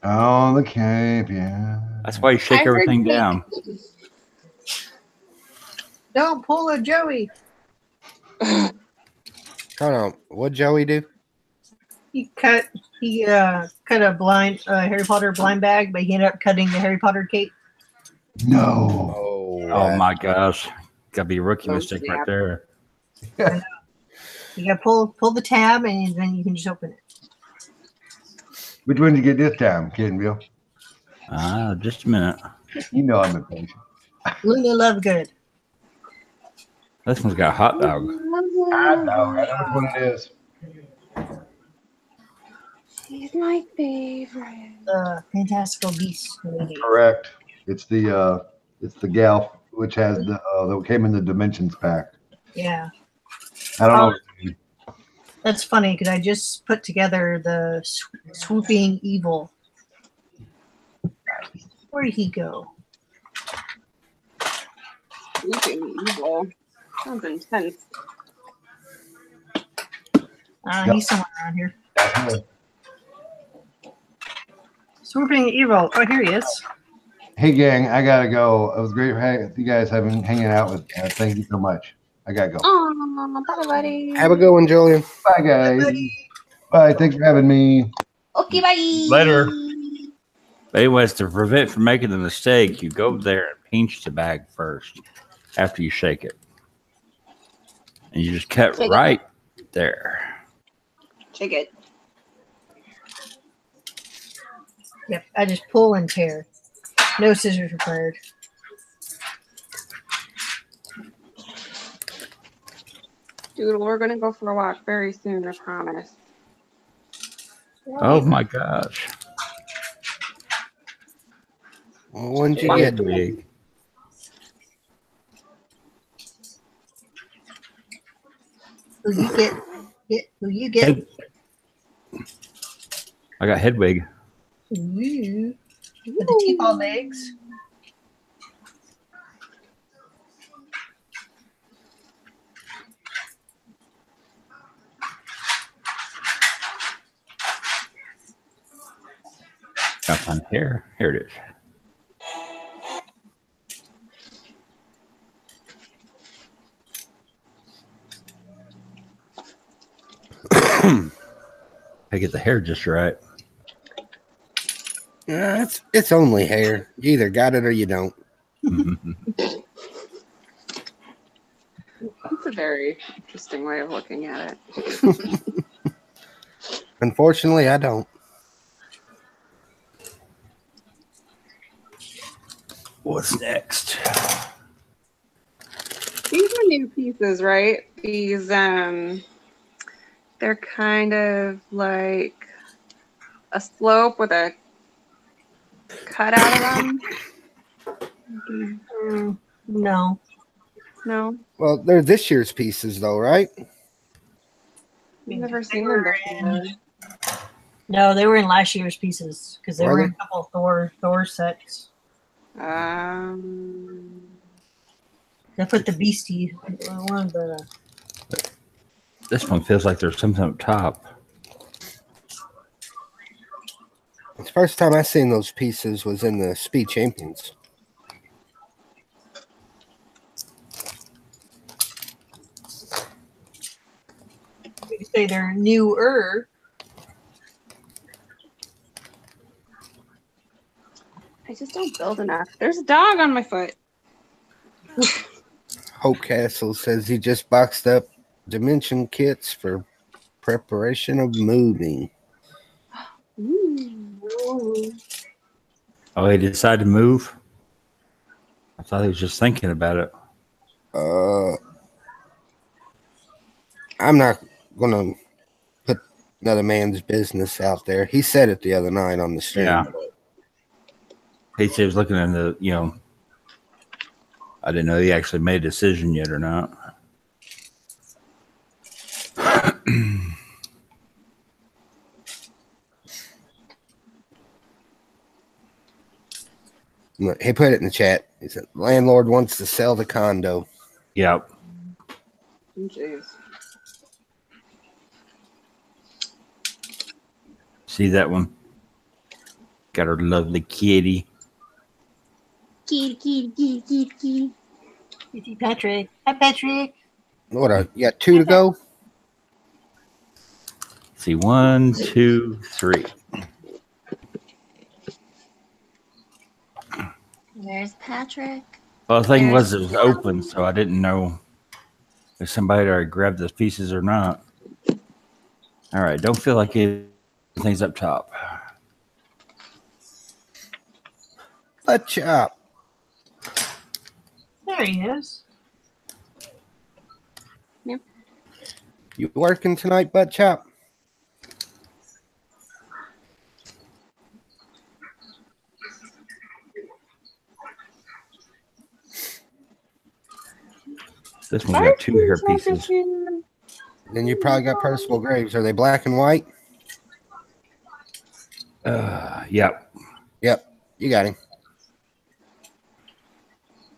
Oh, the cape, yeah. That's why you shake I heard everything me. down. Don't pull a Joey. Hold on. What'd Joey do? He cut a blind Harry Potter blind bag, but he ended up cutting the Harry Potter cape. No. Oh my gosh. Gotta be a rookie mistake right there. You got to pull the tab, and then you can just open it. Which one did you get this time, Kenville? Just a minute. You know I'm impatient. Luna Lovegood. This one's got a hot dog. I know which one it is. He's my favorite. The Fantastical Beasts movie. Correct. It's the gal which has the that came in the Dimensions pack. Yeah. I don't know. That's funny because I just put together the Swooping Evil. Where did he go? Swooping Evil. Sounds intense. Yep. He's somewhere around here. Uh, Swooping Evil. Oh, here he is. Hey gang, I gotta go. It was great you guys having hanging out with. Thank you so much. I gotta go. Oh, bye, buddy. Have a good one, Julian. Bye guys. Bye. Thanks for having me. Okay, bye. Later. But anyways, to prevent from making the mistake, you go there and pinch the bag first after you shake it. And you just cut Shake it. right there. Shake it. Yep. I just pull and tear. No scissors required. Dude, we're gonna go for a walk very soon, I promise. Oh my gosh. Well, when did you Quite get? big. Who you get? Who you get? Head- I got Hedwig. Ooh. With the teapot legs. Got fun hair. Here it is. I get the hair just right. Yeah, it's only hair. You either got it or you don't. That's a very interesting way of looking at it. Unfortunately, I don't. What's next? These are new pieces, right? These they're kind of like a slope with a cut out of them. No. No, Well, they're this year's pieces, though, right? I've never seen them before. No, they were in last year's pieces because they Were were they? in a couple of Thor sets. They put the Beastie, one of the. This one feels like there's something up top. The first time I seen those pieces was in the Speed Champions. You say they're newer. I just don't build enough. There's a dog on my foot. Hope Castle says he just boxed up dimension kits for preparation of moving. Oh, he decided to move? I thought he was just thinking about it. I'm not gonna put another man's business out there. He said it the other night on the stream. Yeah. He said he was looking at the, I didn't know he actually made a decision yet or not. He put it in the chat. He said, landlord wants to sell the condo. Yep. Jeez. See that one? Got her lovely kitty. Kitty. Patrick. Hi, Patrick. You got 2 to go? See, 1, 2, 3. There's Patrick. Well, the thing was, it was open, so I didn't know if somebody already grabbed those pieces or not. All right, don't feel like anything's up top. Butt chop. There he is. You working tonight, butt chop? This one's got 2 hair pieces. Then you probably got Percival Graves. Are they black and white? Yep. Yep, you got him.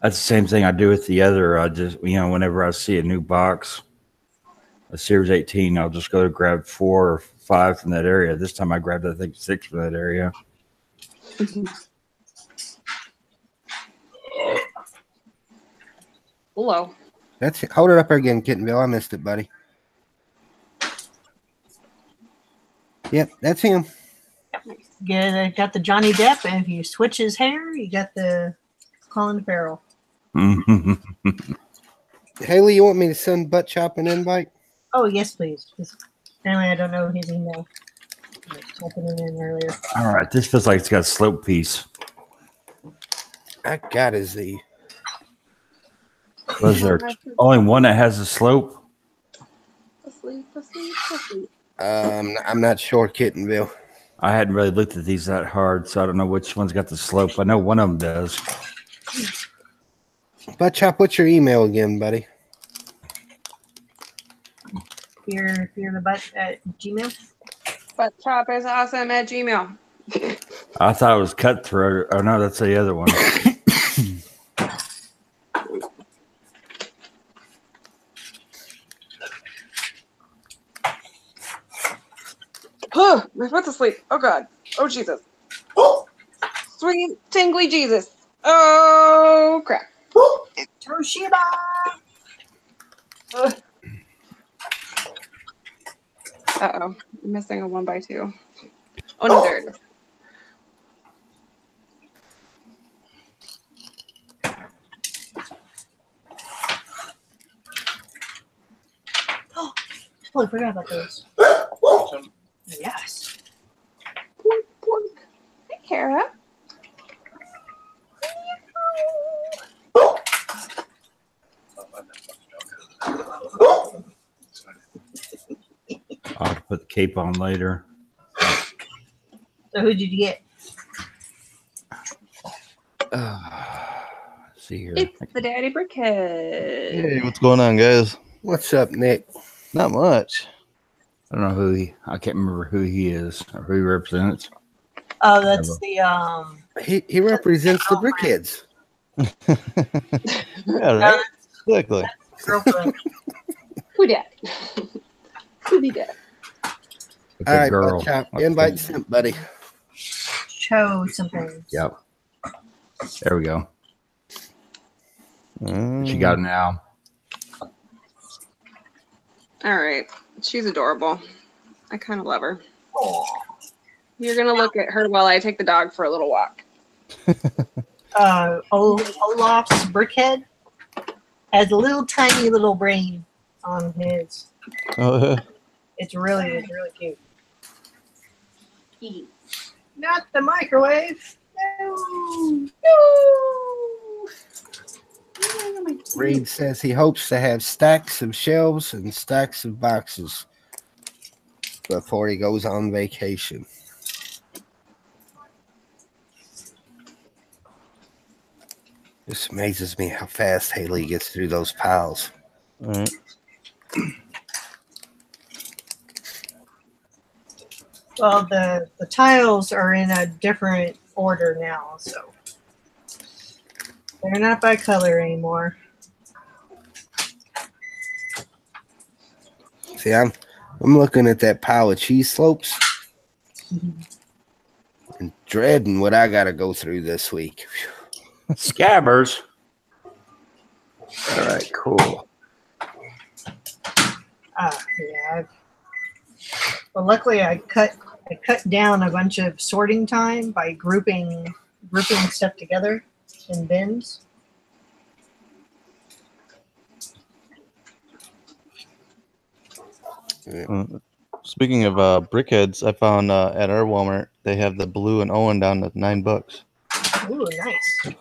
That's the same thing I do with the other. I just, whenever I see a new box, a Series 18, I'll just go to grab 4 or 5 from that area. This time I grabbed, I think, 6 from that area. Hello. That's it. Hold it up again, Kittenville. I missed it, buddy. Yep, that's him. Got the Johnny Depp, and if you switch his hair, you got the Colin Farrell. Haley, you want me to send Butt Chop an invite? Oh, yes, please. Apparently, I don't know his email. I was typing it in earlier. All right, this feels like it's got a slope piece. I got his Z. Was there only one that has a slope? Asleep. I'm not sure, Kittenville. I hadn't really looked at these that hard, so I don't know which one's got the slope. I know one of them does. Butt Chop, what's your email again, buddy? Fear the butt at Gmail. But chop is awesome at Gmail. I thought it was Cutthroat. Oh, no, that's the other one. My foot's asleep. Oh God. Oh Jesus. Sweet tingly Jesus. Oh crap. Toshiba. I'm missing a 1x2. Oh no, there it is. Totally forgot about those. Yes. Plunk, plunk. Hey, Kara. I'll have to put the cape on later. So who did you get? See here. It's the Daddy Brickhead. Hey, what's going on, guys? What's up, Nick? Not much. I don't know I can't remember who he is or who he represents. Oh, that's the He represents the Brickheads. Yeah, right? Exactly. girlfriend. Who dat? Who be dat? It's All a right, girl. Butt Chop, invite sent, buddy. Show something. Yep. There we go. She got it now. All right. She's adorable. I kind of love her. Aw. You're going to look at her while I take the dog for a little walk. Olaf's Brickhead has a little tiny little brain on his. Oh, It's really cute. Not the microwave. No. Reed says he hopes to have stacks of shelves and stacks of boxes before he goes on vacation. This amazes me how fast Haley gets through those piles. all right. Well, the tiles are in a different order now, so they're not by color anymore. See, I'm looking at that pile of cheese slopes and dreading what I got to go through this week. Scabbers. All right, cool. Yeah. Well, luckily I cut down a bunch of sorting time by grouping stuff together in bins. Speaking of brickheads, I found at our Walmart they have the blue and Owen down to $9. Ooh, nice.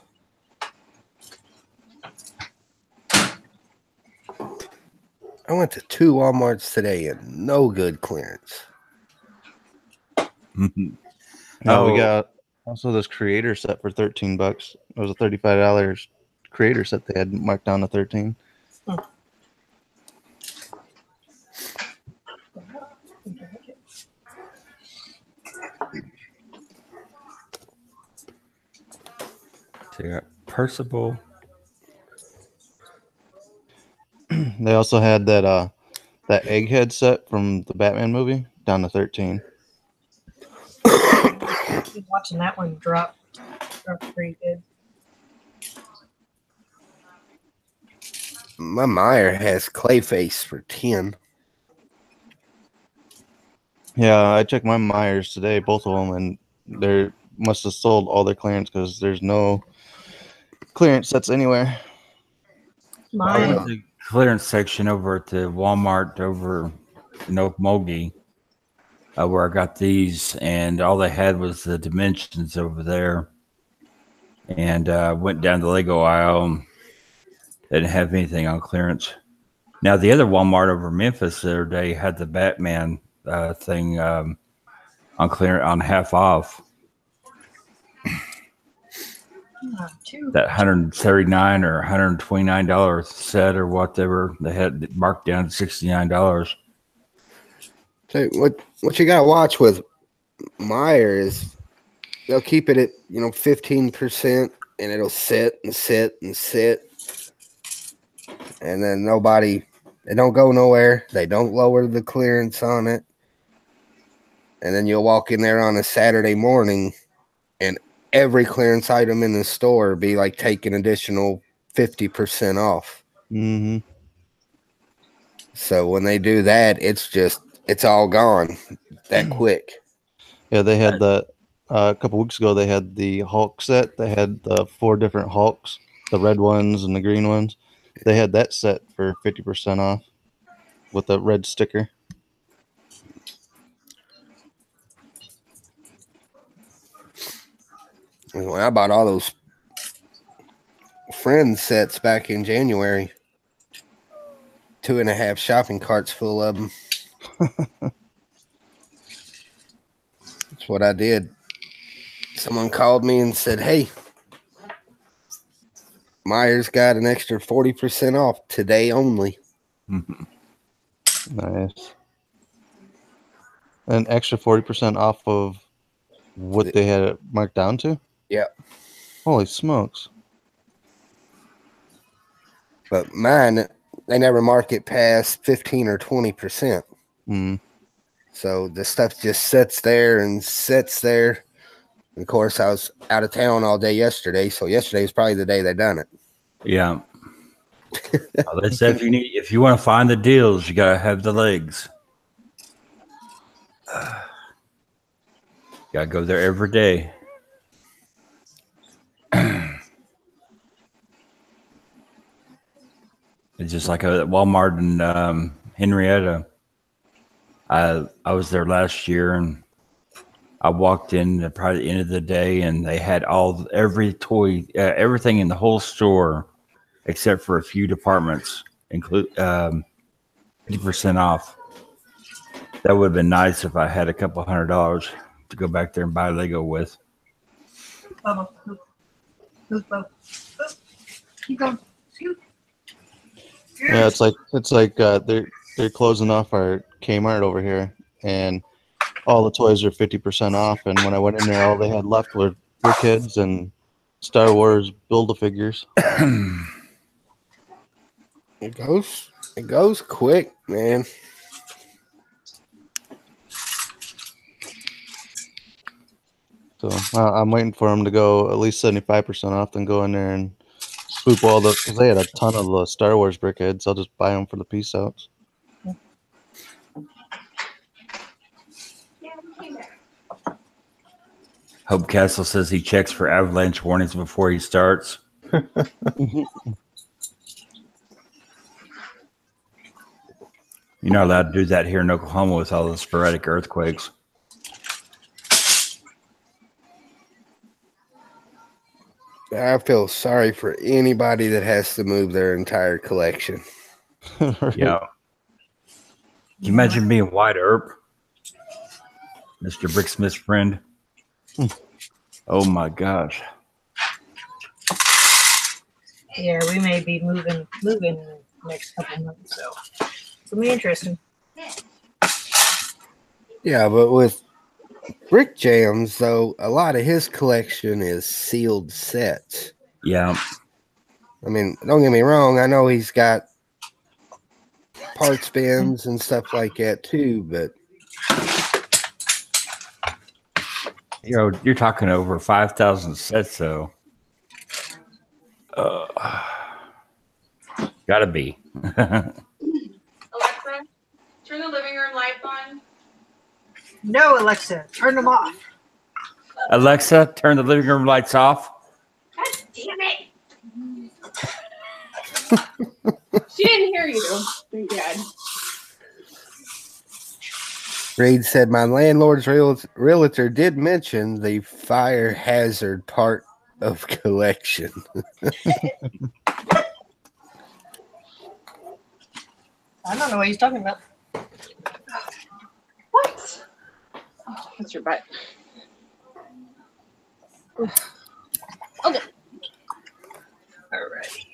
I went to 2 Walmarts today and no good clearance. Now we got also this creator set for $13. It was a $35 creator set they had marked down to $13. They got Percival. They also had that Egghead set from the Batman movie down to 13. Been watching that one drop pretty good. My Meyer has Clayface for 10. Yeah, I checked my Myers today, both of them, and they must have sold all their clearance because there's no clearance sets anywhere. I went Mine, to the clearance section over at the Walmart over in Okmulgee, where I got these, and all they had was the dimensions over there. And went down the Lego aisle. And they didn't have anything on clearance. Now, the other Walmart over Memphis the other day had the Batman thing on clearance on half off. two. That $139 or $129 set or whatever, they had marked down to $69. So what you gotta watch with Meyer is they'll keep it at 15%, and it'll sit and sit and sit, and then they don't go nowhere. They don't lower the clearance on it, and then you'll walk in there on a Saturday morning, and every clearance item in the store be like taking additional 50% off. Mm-hmm. So when they do that, it's all gone that quick. Yeah, they had that a couple weeks ago. They had the Hulk set. They had the 4 different Hulks, the red ones and the green ones. They had that set for 50% off with the red sticker. When I bought all those Friends sets back in January, 2.5 shopping carts full of them. That's what I did. Someone called me and said, "Hey, Meyer's got an extra 40% off today only." Nice. An extra 40% off of what they had it marked down to? Yeah. Holy smokes. But mine, they never mark it past 15 or 20%. Mm. So the stuff just sits there and sits there. And of course, I was out of town all day yesterday, so yesterday was probably the day they done it. Yeah. They said if you want to find the deals, you gotta have the legs. Gotta go there every day. It's just like at Walmart in Henrietta. I was there last year, and I walked in at probably the end of the day, and they had every toy, everything in the whole store, except for a few departments, include 50% off. That would have been nice if I had a couple $100 to go back there and buy Lego with. Bubba, move, Bubba. Keep going. Scoot. Yeah, it's like they're closing off our Kmart over here, and all the toys are 50% off. And when I went in there, all they had left were Brickheads and Star Wars Build-A-Figures. It goes quick, man. So I'm waiting for them to go at least 75% off, then go in there and swoop all the, because they had a ton of the Star Wars Brickheads. I'll just buy them for the piece outs. Hope Castle says he checks for avalanche warnings before he starts. You're not allowed to do that here in Oklahoma with all the sporadic earthquakes. I feel sorry for anybody that has to move their entire collection. Yeah. Can you imagine being White Earp? Mr. Bricksmith's friend? Oh my gosh. Yeah, we may be moving in the next couple months, so it'll be interesting. Yeah, but with Brick Jams, though, a lot of his collection is sealed sets. Yeah. I mean, don't get me wrong. I know he's got parts bins and stuff like that too, but You're talking over 5,000 sets, though. Gotta be. Alexa, turn the living room lights on. No, Alexa, turn them off. Alexa, turn the living room lights off. God damn it! She didn't hear you. Thank God. Reed said my landlord's realtor did mention the fire hazard part of collection. I don't know what he's talking about. What? Oh, that's your butt. Okay. Alrighty.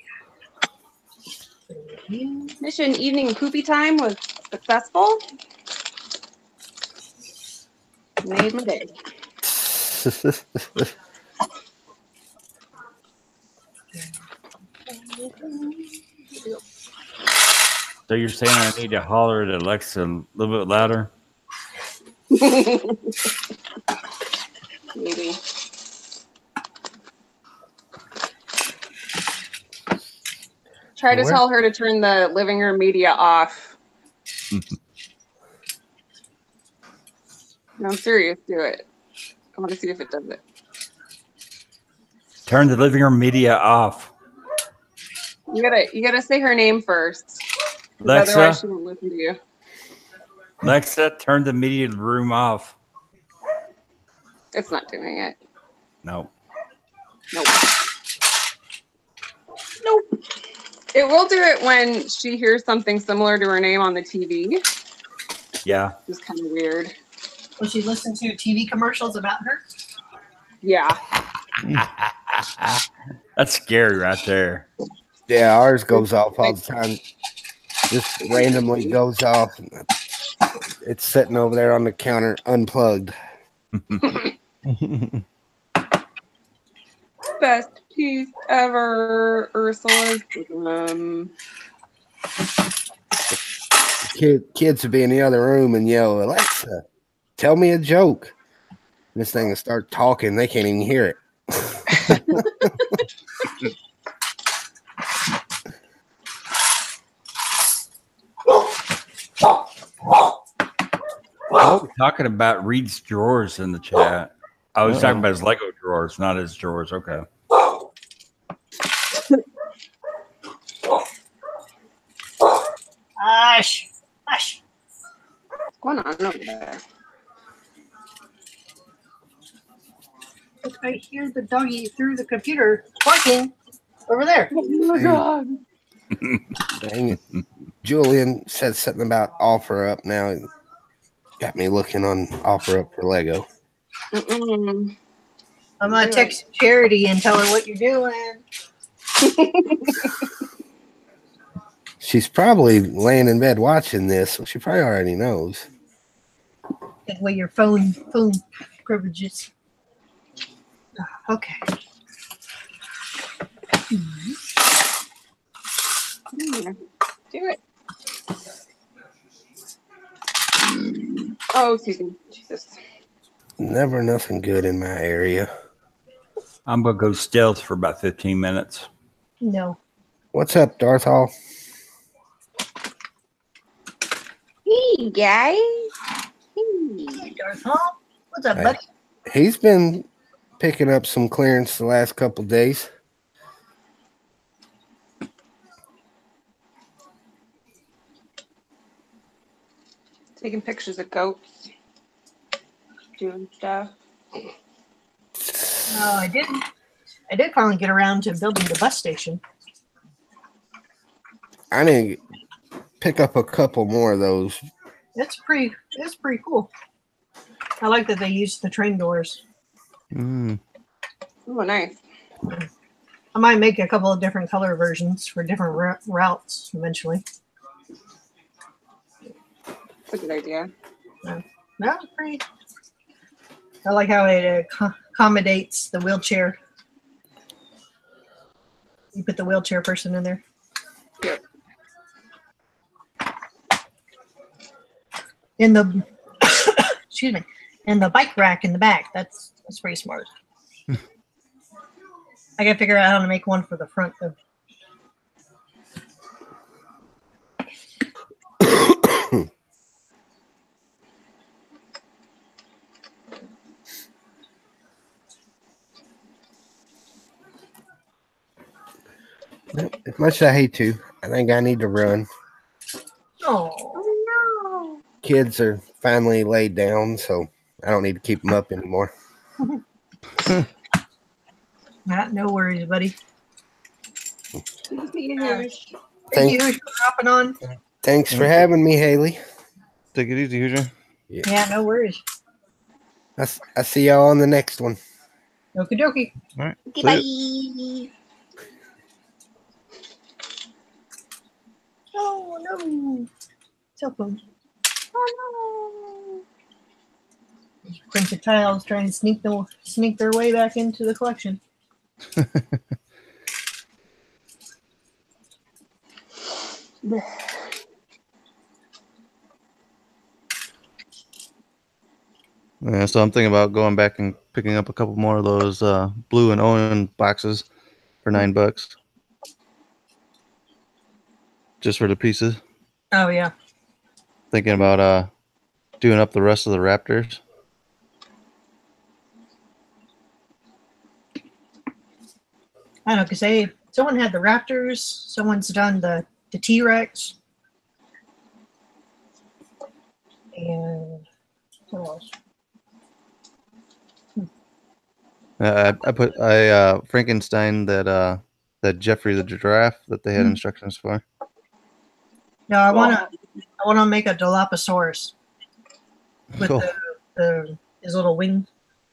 Mission evening poopy time was successful. Made my day. So you're saying I need to holler at Alexa a little bit louder? Maybe. Try to tell her to turn the living room media off. No, I'm serious. Do it. I want to see if it does it. Turn the living room media off. You gotta say her name first. Alexa, otherwise she won't listen to you. Alexa, turn the media room off. It's not doing it. No. Nope. Nope. It will do it when she hears something similar to her name on the TV. Yeah. It's kind of weird. Will she listen to TV commercials about her? Yeah. That's scary right there. Yeah, ours goes off all the time. Just randomly goes off. It's sitting over there on the counter, unplugged. Best piece ever, Ursula's. Kids would be in the other room and yell, Alexa, tell me a joke. And this thing will start talking. They can't even hear it. Oh, we're talking about Reed's drawers in the chat. I was talking about his Lego drawers, not his drawers. Okay. Hush. Hush. What's going on over there? I hear the doggy through the computer barking over there. Oh my God. Dang it. Julian said something about OfferUp now. Got me looking on OfferUp for Lego. Mm-mm. I'm going to text Charity and tell her what you're doing. She's probably laying in bed watching this, so she probably already knows. That way your phone privileges. Okay. Do it. Oh, excuse me. Jesus. Never nothing good in my area. I'm going to go stealth for about 15 minutes. No. What's up, Darth Hall? Hey, guys. Hey, Darth Hall. What's up, buddy? He's been picking up some clearance the last couple days. Taking pictures of goats. Doing stuff. No, I didn't. I did finally get around to building the bus station. I need to pick up a couple more of those. It's pretty cool. I like that they used the train doors. Oh, nice. I might make a couple of different color versions for different routes eventually. That's a good idea. No, pretty. I like how it accommodates the wheelchair. the wheelchair person in there. Yep. In the excuse me, and the bike rack in the back. That's pretty smart. I gotta figure out how to make one for the front though. As much as I hate to, I think I need to run. Oh, Oh Kids are finally laid down, so I don't need to keep them up anymore. no worries, buddy. no. Thank you for hopping on. Thanks for having me, Haley. Take it easy, Hoosier. Yeah, no worries. I see y'all on the next one. Okie dokie. All right. Okay, See ya. bye. Oh no. Cell phone. Oh Printed tiles trying to sneak their way back into the collection. no. Yeah, so I'm thinking about going back and picking up a couple more of those blue and Owen boxes for $9, just for the pieces. Oh yeah. Thinking about doing up the rest of the Raptors. I don't know, because someone had the Raptors, someone's done the T-Rex, and what else? I Frankenstein that Jeffrey the giraffe that they had instructions for. No, I want to make a Dilophosaurus with Cool. his little wing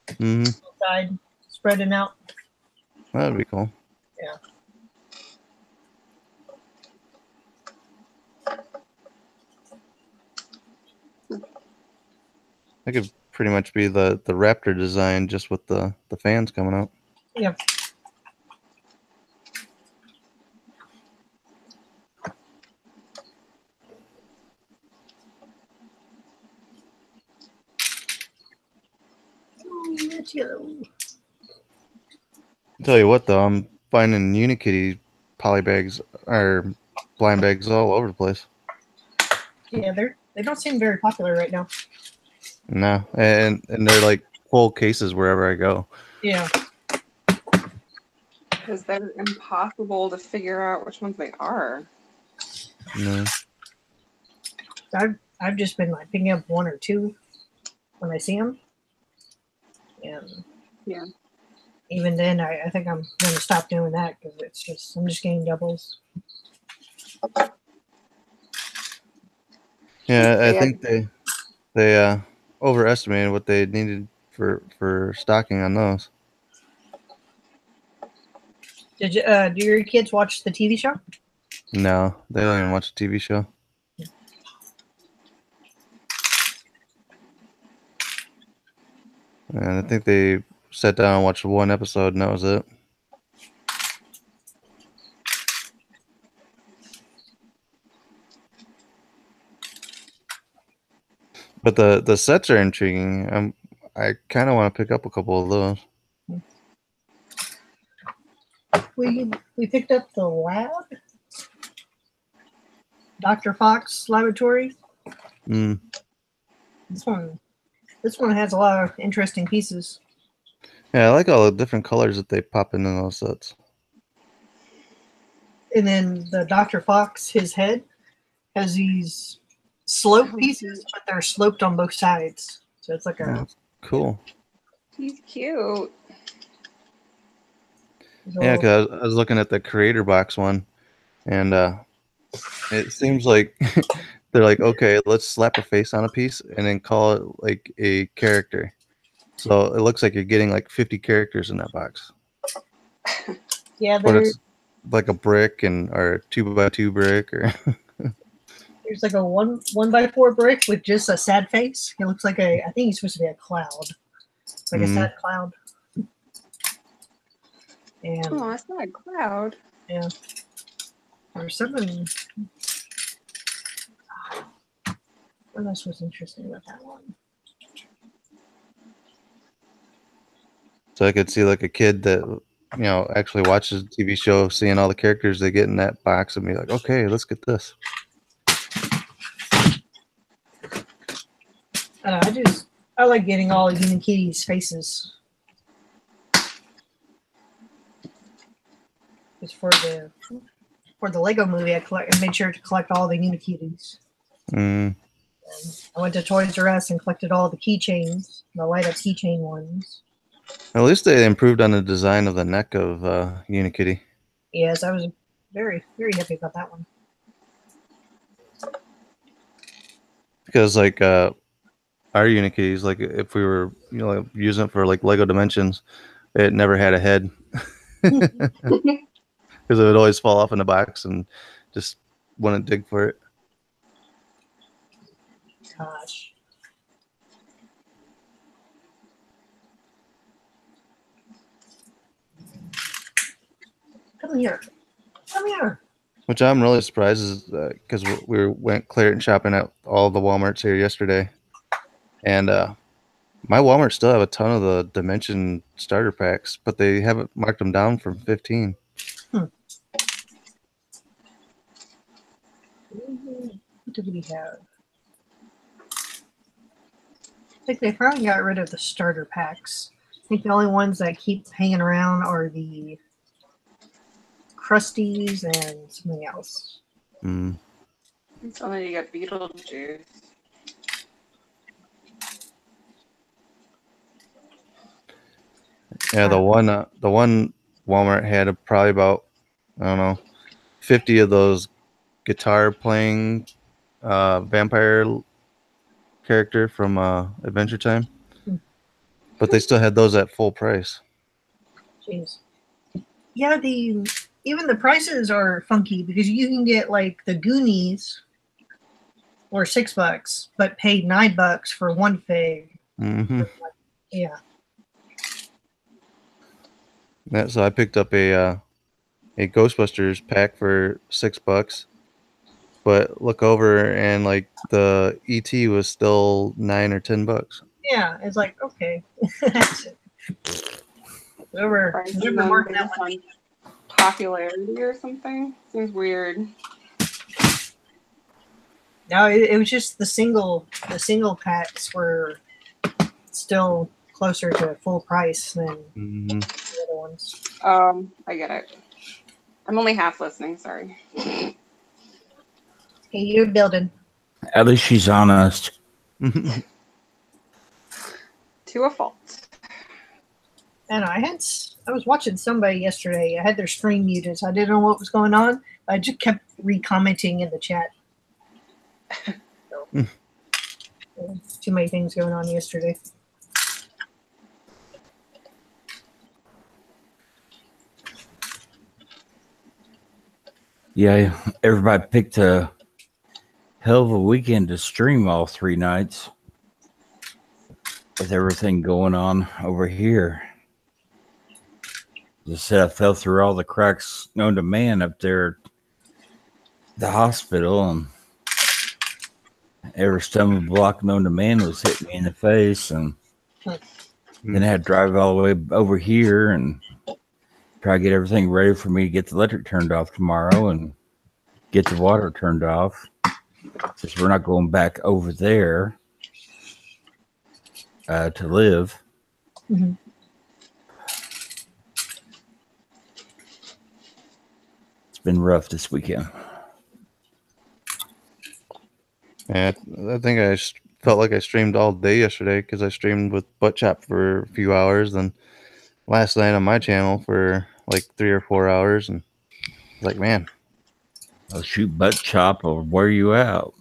Mm-hmm. side spreading out. That'd be cool. Yeah. That could pretty much be the Raptor design, just with the fans coming out. Yep. That's yellow. Tell you what, though, I'm finding Unikitty polybags or blind bags all over the place. Yeah, they don't seem very popular right now. No, and they're like full cases wherever I go. Yeah. Because they're impossible to figure out which ones they are. No. I've just been like picking up one or two when I see them, and Yeah. even then, I think I'm going to stop doing that because I'm just getting doubles. Yeah, I Yeah. think they overestimated what they needed for stocking on those. Did you? Do your kids watch the TV show? No, they don't even watch a TV show. And I think they sat down and watched one episode, and that was it. But the sets are intriguing. I kind of want to pick up a couple of those. We picked up the lab, Dr. Fox Laboratory. Mm. This one has a lot of interesting pieces. Yeah, I like all the different colors that they pop into those sets. And then the Dr. Fox, his head has these slope pieces, but they're sloped on both sides. So it's like a Cool. He's cute. Yeah, because I was looking at the creator box one, and it seems like they're like, okay, let's slap a face on a piece and then call it like a character. So it looks like you're getting like 50 characters in that box. Yeah, But it's like a brick or a 2x2 brick or there's like a 1x4 brick with just a sad face. It looks like I think he's supposed to be a cloud. Like a sad cloud. And Oh, it's not a cloud. Yeah. Or something. What else was interesting about that one? So I could see like a kid that actually watches the TV show, seeing all the characters they get in that box, and be like, okay, let's get this. I don't know, I like getting all of Unikitty's faces. Just for the Lego movie, I made sure to collect all the Unikitties. Mm. I went to Toys R Us and collected all the keychains, the light up keychain ones. At least they improved on the design of the neck of Unikitty. Yes, I was very, very happy about that one. Because like our Unikitties, like if we were using it for like Lego Dimensions, it never had a head. Because it would always fall off in the box and just wouldn't dig for it. Gosh. Come here. Come here. Which I'm really surprised is because we went Claritin shopping at all the Walmarts here yesterday. And my Walmart still have a ton of the Dimension starter packs, but they haven't marked them down from 15. What did we have? I think they probably got rid of the starter packs. I think the only ones that keep hanging around are the Krusties and something else. Mm. So then you get Beetlejuice. Yeah, the one Walmart had probably about, I don't know, 50 of those guitar playing vampire character from Adventure Time. But they still had those at full price. Jeez. Yeah, even the prices are funky because you can get like the Goonies or $6, but pay $9 for one fig. Mm-hmm. Yeah. Yeah, so I picked up a Ghostbusters pack for $6, but look over and like the ET was still $9 or $10. Yeah, it's like okay. Whoever marked that one. Popularity or something seems weird. No, it was just the single packs were still closer to full price than the other ones. I get it. I'm only half listening, sorry. Hey, you're building. At least she's honest. To a fault. And I was watching somebody yesterday. I had their stream muted, so I didn't know what was going on. I just kept re-commenting in the chat. So, too many things going on yesterday. Yeah, everybody picked a hell of a weekend to stream all 3 nights with everything going on over here. Just said I fell through all the cracks known to man up there at the hospital, and every stumbling block known to man was hitting me in the face, and then I had to drive all the way over here and try to get everything ready for me to get the electric turned off tomorrow and get the water turned off, since we're not going back over there to live. Mm-hmm. It's been rough this weekend. Yeah, I think I felt like I streamed all day yesterday because I streamed with Butt Chop for a few hours, and last night on my channel for like 3 or 4 hours, and like, man, I'll shoot Butt Chop or wear you out.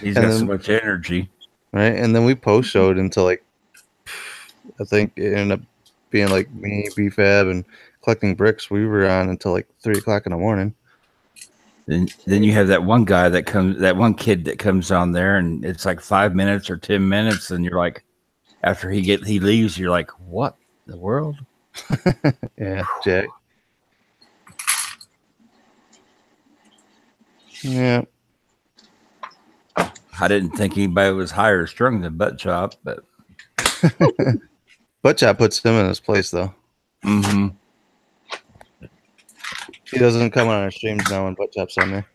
He's got so much energy, right? And then we post showed until like, I think it ended up being like me, BFAB, and collecting bricks. We were on until like 3 o'clock in the morning. Then you have that one guy that one kid that comes on there, and it's like 5 minutes or 10 minutes, and you're like, after he leaves, you're like, what in the world? Yeah, Jack. Yeah. I didn't think anybody was higher strung than Butt Chop, but Butt Chop puts him in his place, though. mm-hmm. He doesn't come on our streams now when Butt Chop's on there.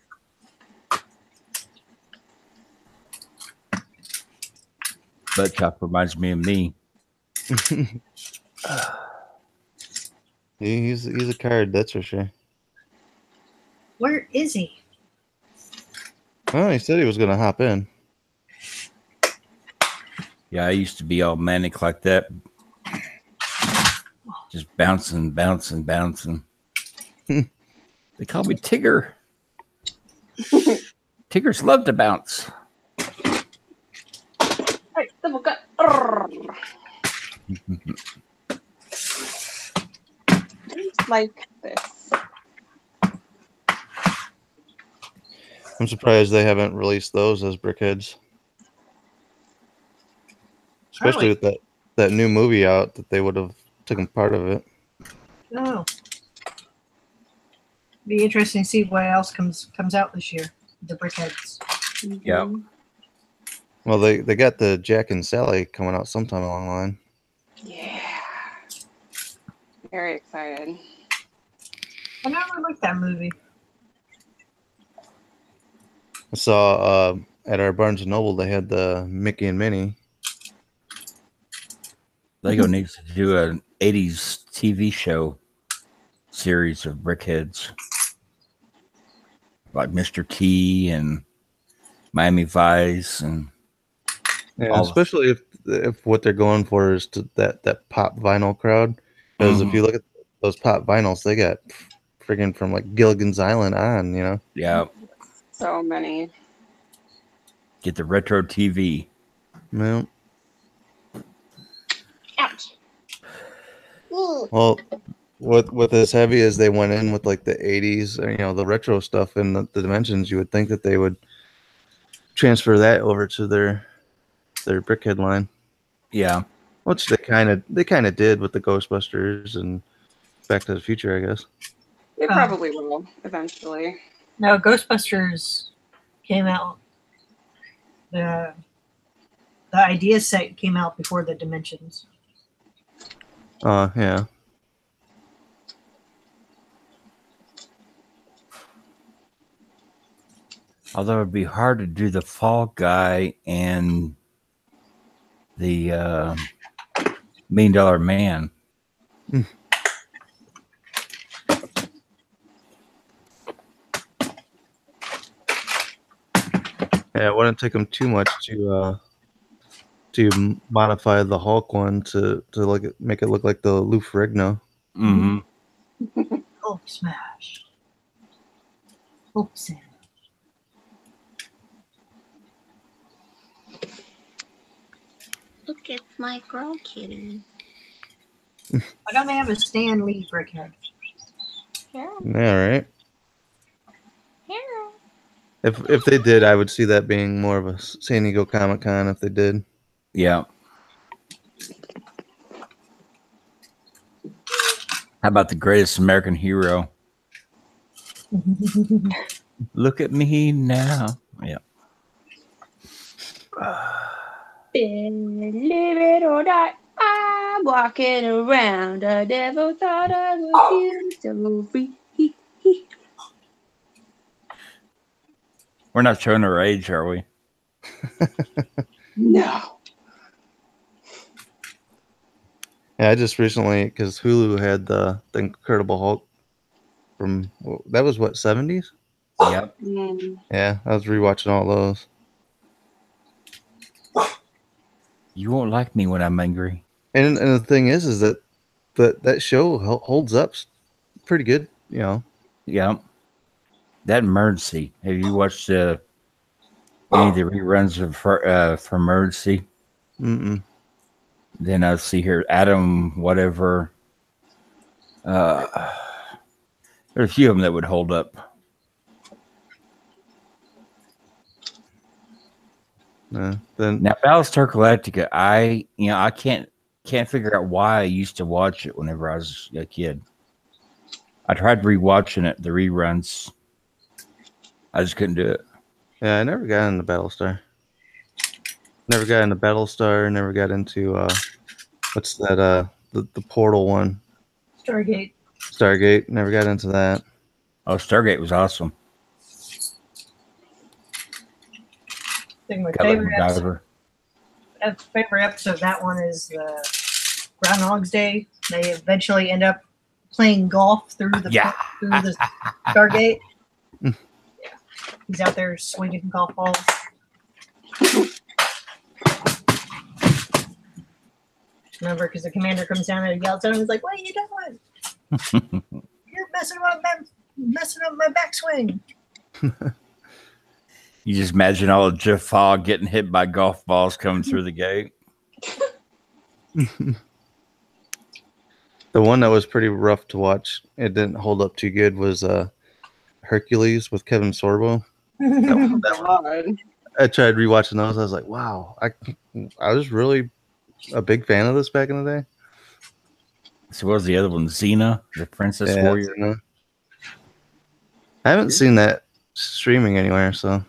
Butt Chop reminds me of me. He's a card, that's for sure. Where is he? Oh, he said he was going to hop in. Yeah, I used to be all manic like that. Just bouncing. They call me Tigger. Tiggers love to bounce. Right, double cut. Just like this. I'm surprised they haven't released those as brickheads. Especially with that new movie out, that they would have taken part of it. Oh. Be interesting to see what else comes out this year. The Brickheads. Yeah. Well, they got the Jack and Sally coming out sometime along the line. Yeah. Very excited. I never liked that movie. I saw at our Barnes & Noble, they had the Mickey and Minnie. Lego needs to do an 80s TV show series of Brickheads. Like Mr. T and Miami Vice and Yeah, especially if what they're going for is to that pop vinyl crowd. Because if you look at those pop vinyls, they got friggin' from like Gilligan's Island on, you know? Yeah. So many. Get the retro TV. Yeah. Ouch. Well, with as heavy as they went in with like the 80s, you know, the retro stuff and the dimensions, you would think that they would transfer that over to their Brickhead line. Yeah. Which they kind of did with the Ghostbusters and Back to the Future, I guess. They probably will eventually. No, Ghostbusters came out. The idea set came out before the Dimensions. Yeah. Although it'd be hard to do the Fall Guy and the $1 Million Man. Yeah, it wouldn't take them too much to modify the Hulk one to make it look like the Lou Ferrigno. Mm-hmm. Hulk smash. Hulk sandwich. Look at my girl kitty. Why don't they have a Stan Lee Brickhead? Yeah. Yeah, right. Yeah. If they did, I would see that being more of a San Diego Comic-Con if they did. Yeah. How about the greatest American hero? Look at me now. Yeah. Believe it or not, I'm walking around. I never thought I would feel so free. We're not showing our age, are we? No. Yeah, I just recently, because Hulu had the Incredible Hulk from, that was what, 70s? Yep. Yeah, I was rewatching all those. You won't like me when I'm angry. And the thing is that that show holds up pretty good, you know. Yeah. That Emergency. Have you watched any of the reruns of for Emergency? Mm-mm. Then I see here Adam whatever. There's a few of them that would hold up. Then Now Battlestar Galactica, I can't figure out why I used to watch it whenever I was a kid. I tried rewatching it, the reruns. I just couldn't do it. Yeah, I never got into Battlestar. Never got into Battlestar. Never got into what's that? The Portal one. Stargate. Stargate. Never got into that. Oh, Stargate was awesome. I think my Got like favorite episode of that one is Groundhog's Day. They eventually end up playing golf through the Stargate. Yeah. He's out there swinging golf balls. Remember, because the commander comes down and yells at him, he's like, "What are you doing? You're messing up my backswing." You just imagine all of Jeff Fogg getting hit by golf balls coming through the gate. The one that was pretty rough to watch, it didn't hold up too good, was Hercules with Kevin Sorbo. I tried rewatching those. I was like, wow, I was really a big fan of this back in the day. So what was the other one? Xena, the Princess Warrior? Xena. I haven't seen that streaming anywhere, so.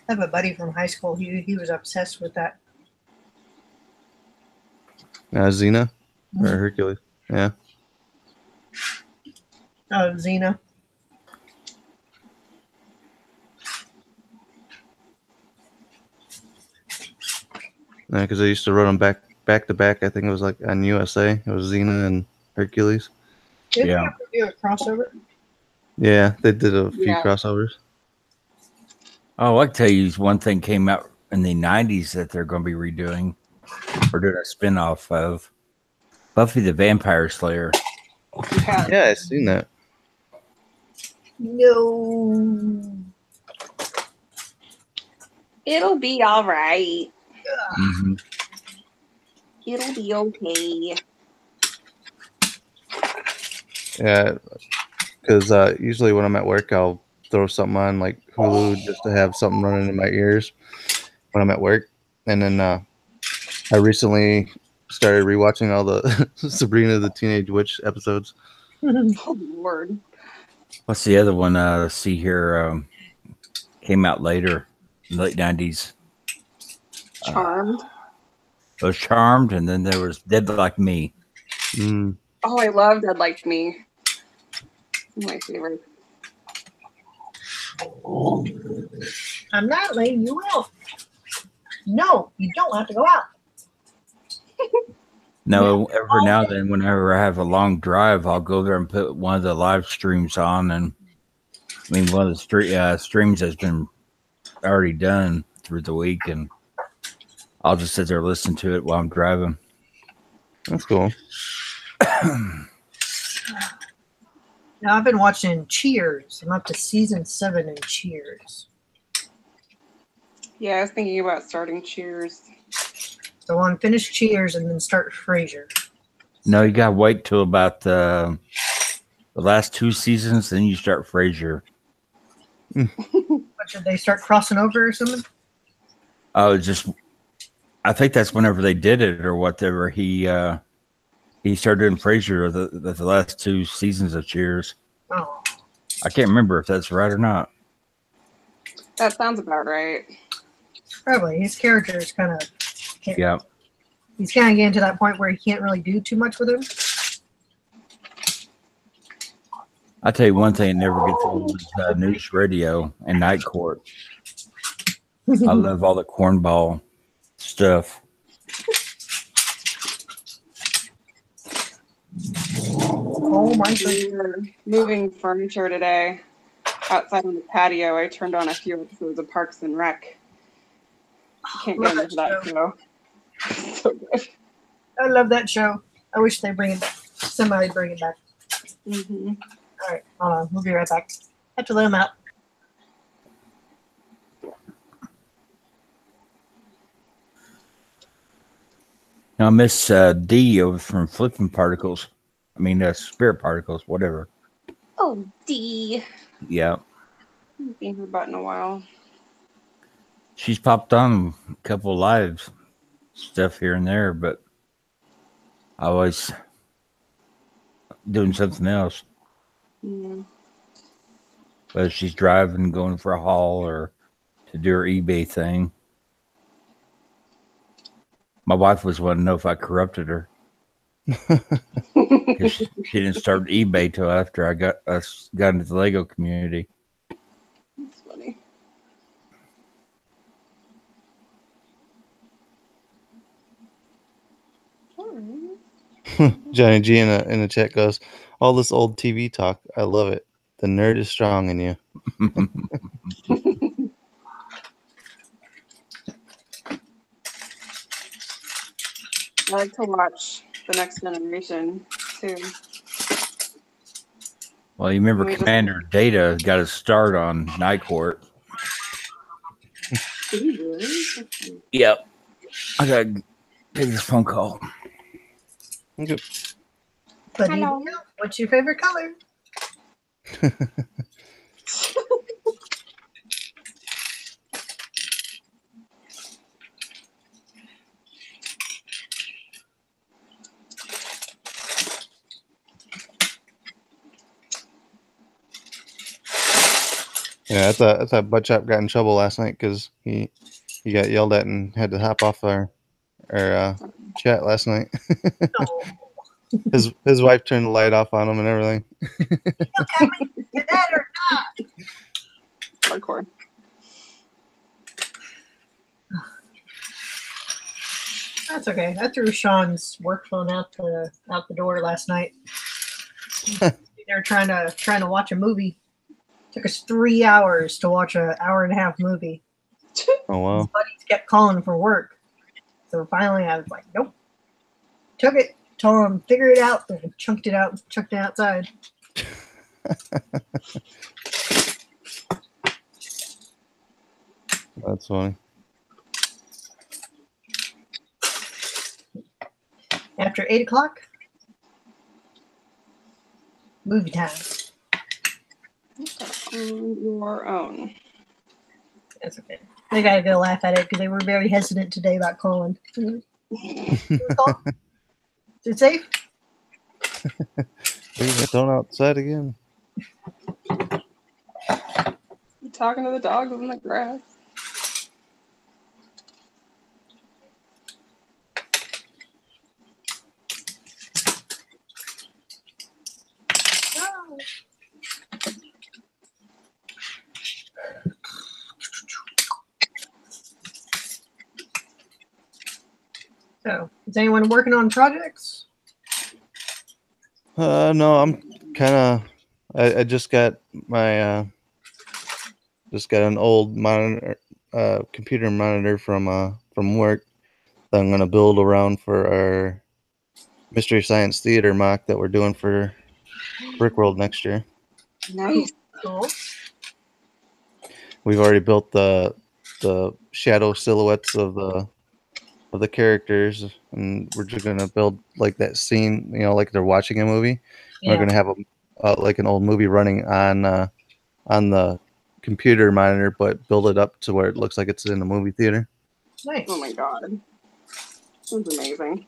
I have a buddy from high school. He was obsessed with that. Xena or Hercules. Yeah. Oh, Xena. Yeah, because I used to run them back to back. I think it was like on USA. It was Xena and Hercules. Did they ever do a crossover? Yeah, they did a few crossovers. Oh, I can tell you one thing came out in the 90s that they're going to be redoing or doing a spin-off of Buffy the Vampire Slayer. Yeah, I've seen that. No. It'll be all right. Mm-hmm. It'll be okay. Yeah, because usually when I'm at work, I'll throw something on like Hulu just to have something running in my ears when I'm at work. And then I recently started rewatching all the Sabrina the Teenage Witch episodes. Oh, Lord. What's the other one? Let's see here. Came out later, late 90s. Charmed. It was Charmed, and then there was Dead Like Me. Mm. Oh, I love Dead Like Me. My favorite. I'm not letting you out. No, you don't have to go out. No, every now and then, whenever I have a long drive, I'll go there and put one of the live streams on. And I mean, one of the streams has been already done through the week, and I'll just sit there and listen to it while I'm driving. That's cool. Now I've been watching Cheers. I'm up to season 7 in Cheers. Yeah, I was thinking about starting Cheers. So I'm finish Cheers and then start Frasier. No, you gotta wait till about the last 2 seasons, then you start Frasier. But should they start crossing over or something? Oh, I think that's whenever they did it or whatever. He started doing Frasier the last 2 seasons of Cheers. Oh. I can't remember if that's right or not. That sounds about right. Probably. His character is kind of... Yeah. He's kind of getting to that point where he can't really do too much with him. I'll tell you one thing that never gets old is News Radio and Night Court. I love all the cornball stuff. Oh my God. We were moving furniture today. Outside on the patio, I turned on a few episodes of Parks and Rec. I can't get into that show. So good. I love that show. I wish they bring it back. Somebody bring it back. Mm-hmm. All right, hold on. We'll be right back. Have to let him out. Now, Miss D over from Flipping Particles. I mean, Spirit Particles, whatever. Oh, D. Yeah. I haven't seen her butt in a while. She's popped on a couple of live stuff here and there, but always doing something else. Yeah. whether she's driving, going for a haul, or to do her eBay thing. My wife was wanting to know if I corrupted her. Because she didn't start eBay till after I got into the Lego community. That's funny. Johnny G in the chat goes, all this old TV talk, I love it. The nerd is strong in you. I like to watch The Next Generation too. Well, you remember We just- Commander Data got his start on Night Court. Did he really? Yep. I got to take this phone call. Okay. But Hello. what's your favorite color? Yeah, I thought Butt Chop got in trouble last night because he got yelled at and had to hop off our chat last night. Oh, His wife turned the light off on him and everything. that or Hardcore. that's okay. I threw Sean's work phone out the door last night. They were trying to watch a movie. Took us 3 hours to watch an hour-and-a-half movie. Oh wow. His buddies kept calling for work. So finally I was like, nope. Took it, told him, figure it out, and chucked it outside. That's funny. After 8 o'clock, movie time. On your own. That's okay. I gotta go laugh at it because they were very hesitant today about calling. Call? Is it safe? We got thrown outside again. You talking to the dogs in the grass? So, is anyone working on projects? No, I'm kind of. I just got my just got an old monitor, computer monitor from work that I'm gonna build around for our Mystery Science Theater mock that we're doing for Brickworld next year. Nice. Cool. We've already built the shadow silhouettes of the characters, and we're just gonna build like that scene, like they're watching a movie. Yeah. We're gonna have like an old movie running on the computer monitor, but build it up to where it looks like it's in a movie theater. Nice. Oh my god. Sounds amazing.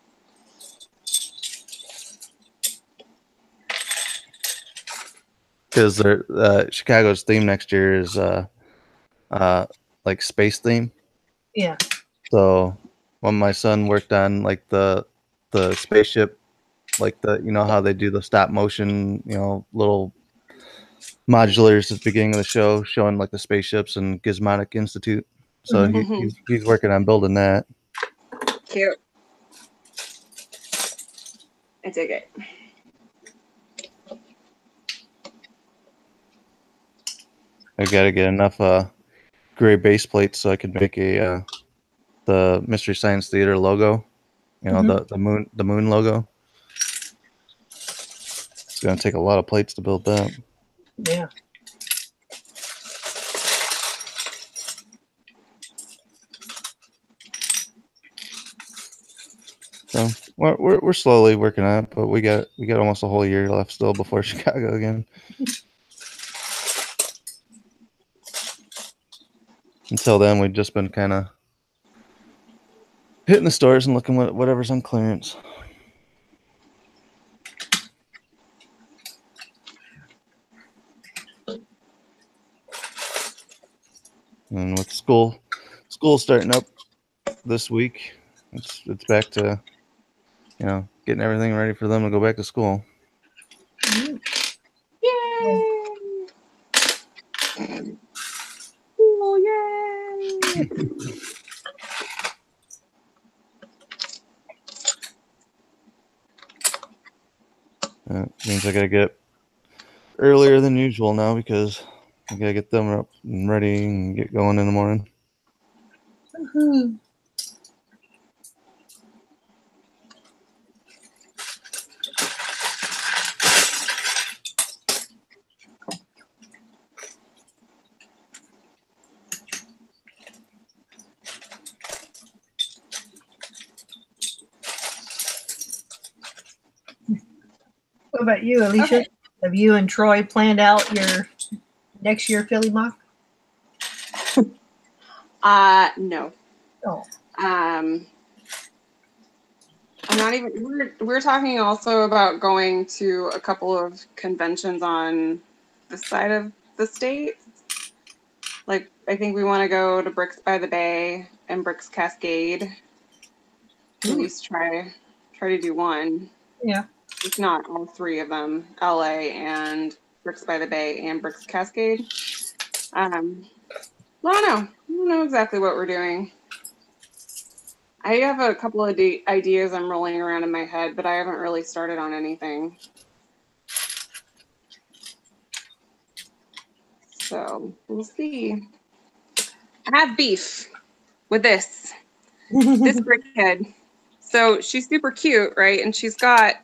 Because Chicago's theme next year is like space theme. Yeah. So when my son worked on like the spaceship, like how they do the stop motion, little modulars at the beginning of the show, showing like the spaceships and Gizmonic Institute. So he's working on building that. Cute. I dig it. I gotta get enough gray base plates so I can make the Mystery Science Theater logo. The moon logo. It's gonna take a lot of plates to build that. Yeah. So we're slowly working on it, but we got almost a whole year left still before Chicago again. Until then, we've just been kind of hitting the stores and looking at whatever's on clearance. And with school starting up this week, it's back to, you know, getting everything ready for them to go back to school. Yay! Oh, yay! Means I gotta get earlier than usual now because I gotta get them up and ready and get going in the morning. Woohoo. What about you, Alicia? Okay. Have you and Troy planned out your next year Philly mock? No. Oh. I'm not even. We're talking also about going to a couple of conventions on this side of the state. Like, I think we want to go to Bricks by the Bay and Bricks Cascade. At least try to do one. Yeah. If not all three of them, LA and Bricks by the Bay and Bricks Cascade. I don't know. I don't know exactly what we're doing. I have a couple of ideas I'm rolling around in my head, but I haven't really started on anything. So we'll see. I have beef with this brickhead. So she's super cute, right? And she's got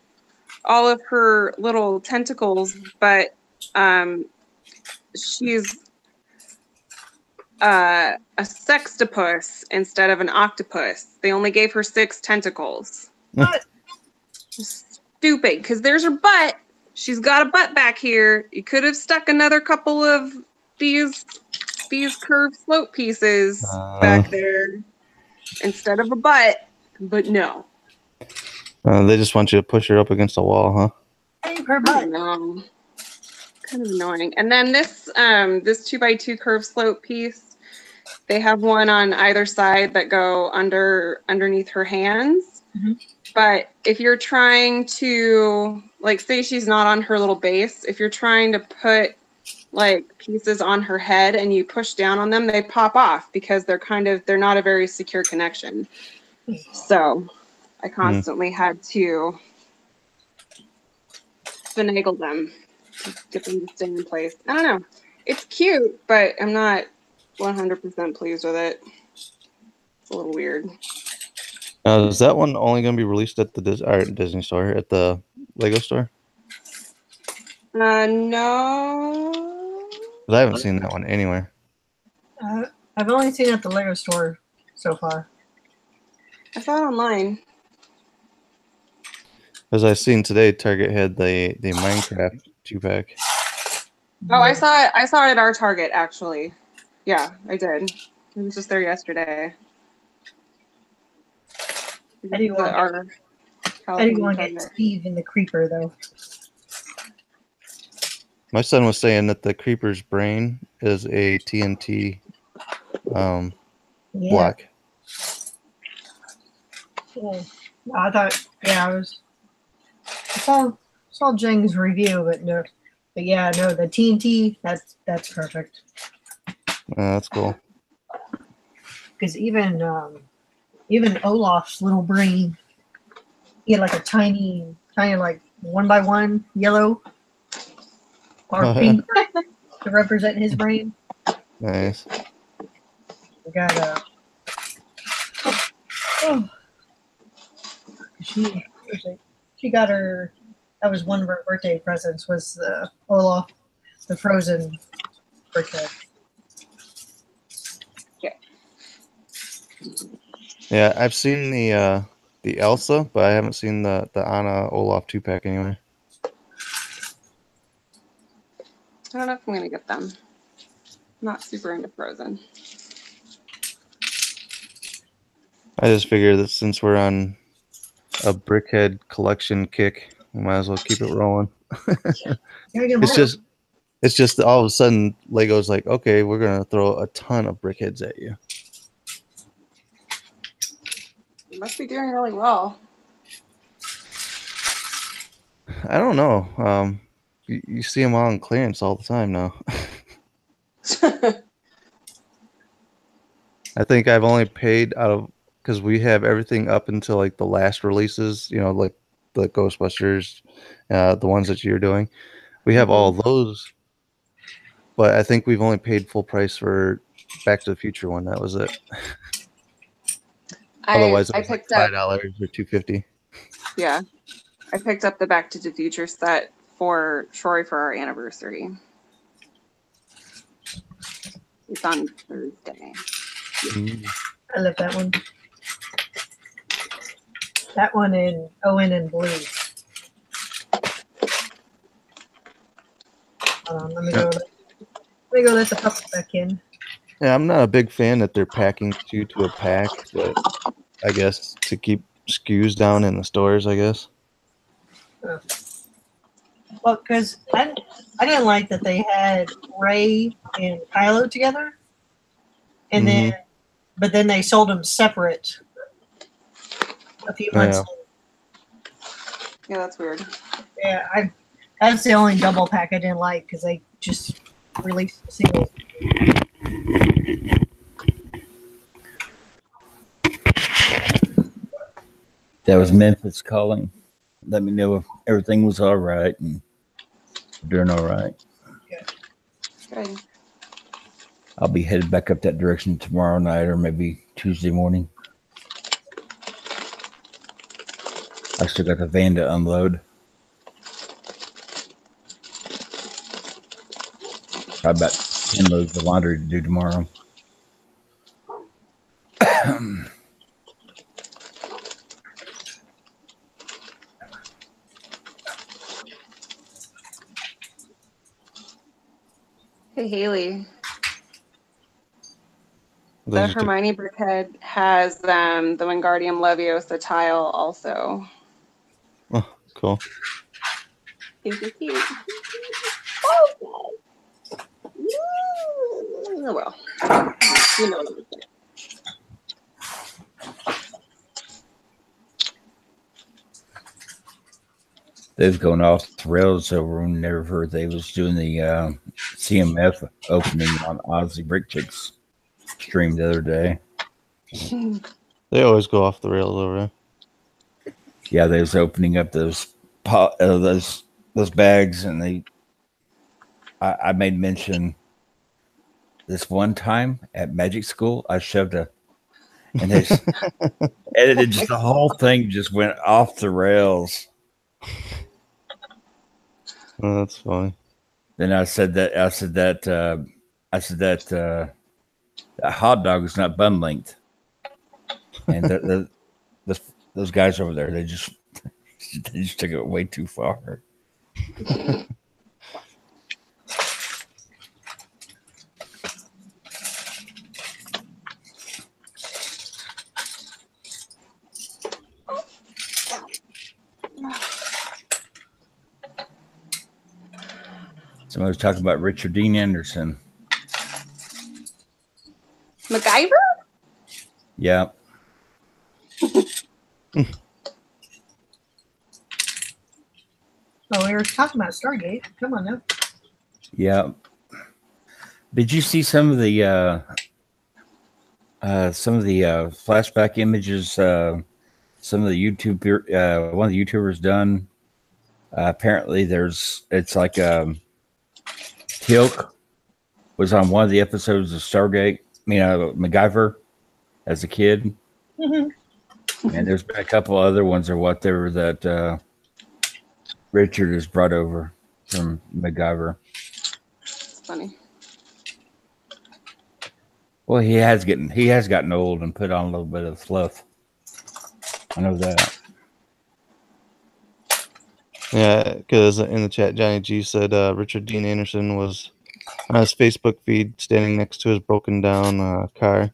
all of her little tentacles, but she's a sextopus instead of an octopus. They only gave her 6 tentacles. What? Stupid, because there's her butt. She's got a butt back here. You could have stuck another couple of these curved float pieces back there instead of a butt, but no. They just want you to push her up against the wall, huh? Her butt. No. Kind of annoying. And then this 2x2 curved slope piece, they have one on either side that go underneath her hands. Mm-hmm. But if you're trying to, like, say she's not on her little base, if you're trying to put like pieces on her head and you push down on them, they pop off because they're not a very secure connection. So I constantly had to finagle them to get them to stay in place. I don't know. It's cute, but I'm not 100% pleased with it. It's a little weird. Is that one only going to be released at the Disney store, at the Lego store? No. 'Cause I haven't seen that one anywhere. I've only seen it at the Lego store so far. I saw it online. As I seen today, Target had the Minecraft 2-pack. Oh, I saw it at our Target, actually. Yeah, I did. I was just there yesterday. I do want to get Steve and the Creeper, though. My son was saying that the Creeper's brain is a TNT block. Yeah. I thought, I saw Jing's review, but no. But yeah, no, the TNT, that's perfect. That's cool. Because even Olaf's little brain, he had like a tiny like 1x1 yellow or pink to represent his brain. Nice. We got she got her. That was one of her birthday presents. Was the Olaf, the frozen brickhead. Yeah, I've seen the Elsa, but I haven't seen the Anna Olaf 2-pack anywhere. I don't know if I'm gonna get them. I'm not super into Frozen. I just figured that since we're on a brickhead collection kick, we might as well keep it rolling. It's It's just all of a sudden Lego's like, okay, we're gonna throw a ton of BrickHeads at you. You must be doing really well. I don't know. You see them all on clearance all the time now. I think I've only paid out of because we have everything up until like the last releases. You know, like the Ghostbusters, the ones that you're doing. We have all those, but I think we've only paid full price for Back to the Future one. That was it. Otherwise, it was like $5 or $2.50. Yeah, I picked up the Back to the Future set for Troy for our anniversary. It's on Thursday. I love that one. That one in Owen and Blue. Hold on, let me go let the pups back in. Yeah, I'm not a big fan that they're packing 2 to a pack, but I guess to keep SKUs down in the stores, I guess. Oh. Well, because I didn't like that they had Ray and Kylo together, and but then they sold them separate a few months later. Yeah, that's weird. Yeah, that's the only double pack I didn't like because they just released singles. That was Memphis calling. Let me know if everything was all right and doing all right. Good. I'll be headed back up that direction tomorrow night or maybe Tuesday morning. I still got the van to unload. Probably about 10 loads of laundry to do tomorrow. Hey, Haley. The Hermione BrickHead has the Wingardium Leviosa tile also. Oh, cool. Cute. Okay. Oh, well. You know what I'm saying. They was going off the rails over whenever they was doing the CMF opening on Ozzy Brick Chicks stream the other day. They always go off the rails over there. Yeah, they was opening up those bags, and I made mention this one time at Magic School. I shoved and they edited just the whole thing just went off the rails. Oh, that's funny. Then I said that that hot dog is not bun length, and those guys over there, they just took it way too far. Somebody was talking about Richard Dean Anderson. MacGyver? Yeah. Oh, we were talking about Stargate. Come on now. Yeah. Did you see some of the flashback images? Some of the one of the YouTubers done. Apparently, it's like Tilk was on one of the episodes of Stargate. MacGyver as a kid. Mm-hmm. And there's been a couple other ones or whatever that Richard has brought over from MacGyver. It's funny. Well, he has gotten old and put on a little bit of fluff. I know that. Yeah, because in the chat, Johnny G said Richard Dean Anderson was on his Facebook feed standing next to his broken down car.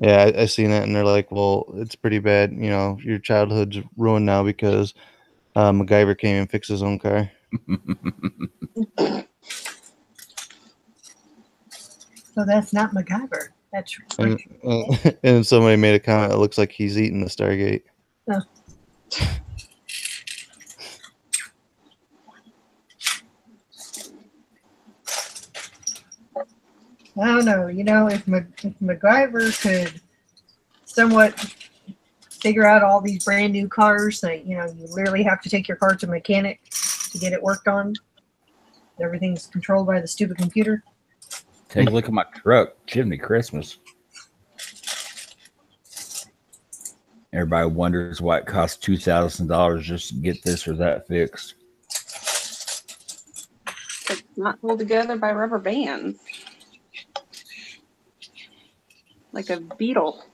Yeah, I seen it, and they're like, well, it's pretty bad. You know, your childhood's ruined now because MacGyver came and fixed his own car. So that's not MacGyver. That's And, and somebody made a comment. It looks like he's eating the Stargate. Oh. I don't know. You know, if MacGyver could somewhat figure out all these brand new cars that, you literally have to take your car to a mechanic to get it worked on. Everything's controlled by the stupid computer. Take a look at my truck, Chimney Christmas. Everybody wonders why it costs $2,000 just to get this or that fixed. It's not pulled together by rubber bands. Like a beetle.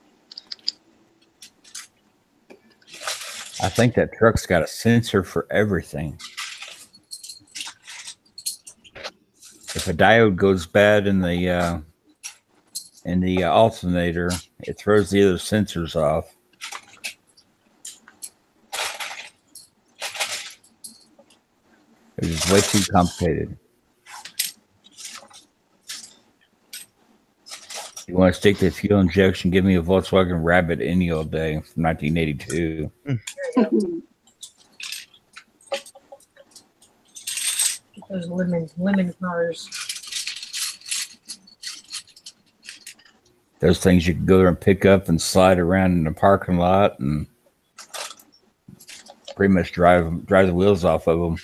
I think that truck's got a sensor for everything. If a diode goes bad in the alternator, it throws the other sensors off. It's just way too complicated. You want to stick to fuel injection? Give me a Volkswagen Rabbit any old day from 1982. Those lemon cars. Those things you can go there and pick up and slide around in the parking lot and pretty much drive the wheels off of them.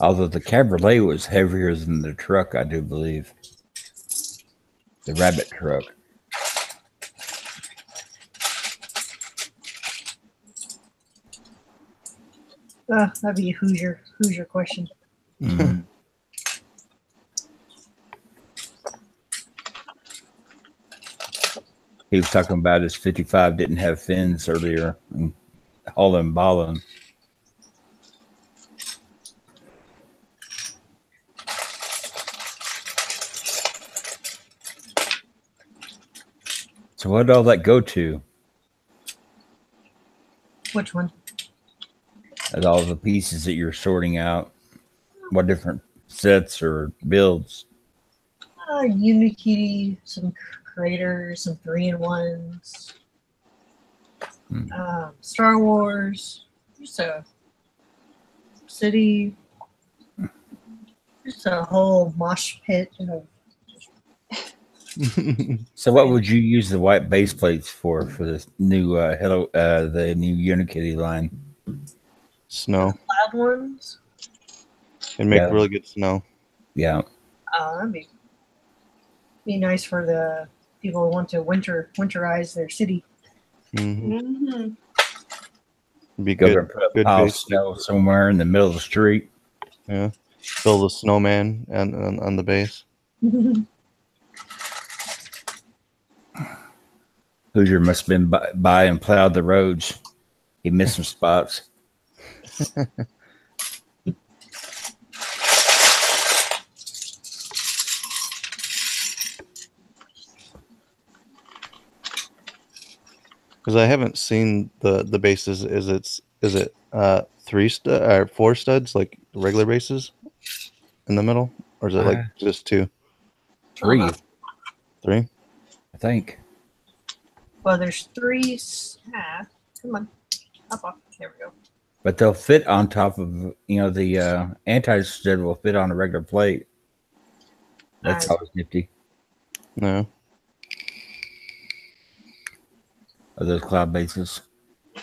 Although the Cabriolet was heavier than the truck, I do believe. The Rabbit truck. That'd be a Hoosier question. Mm-hmm. He was talking about his 55 didn't have fins earlier. And hauling balling. So what did all that go to? Which one? At all the pieces that you're sorting out? What different sets or builds? Unikitty, some Creators, some 3-in-1s. Star Wars. Just a city. Just a whole mosh pit. So what would you use the white base plates for this new the new Unikitty line? Snow. Loud ones. And make really good snow. Yeah. That'd be nice for the people who want to winterize their city. Mm-hmm. Be Go good. there and put Good a pile of base. snow somewhere in the middle of the street. Yeah. Build a snowman on the base. Hoosier must have been by and plowed the roads. He missed some spots. Because I haven't seen the bases. Is it 3 stud or 4 studs like regular bases in the middle, or is it like just 2? 3, 3? I think. Well, there's 3. Come on, up. There we go. But they'll fit on top of the anti-stud will fit on a regular plate. That's always nifty. No. Of those cloud bases. You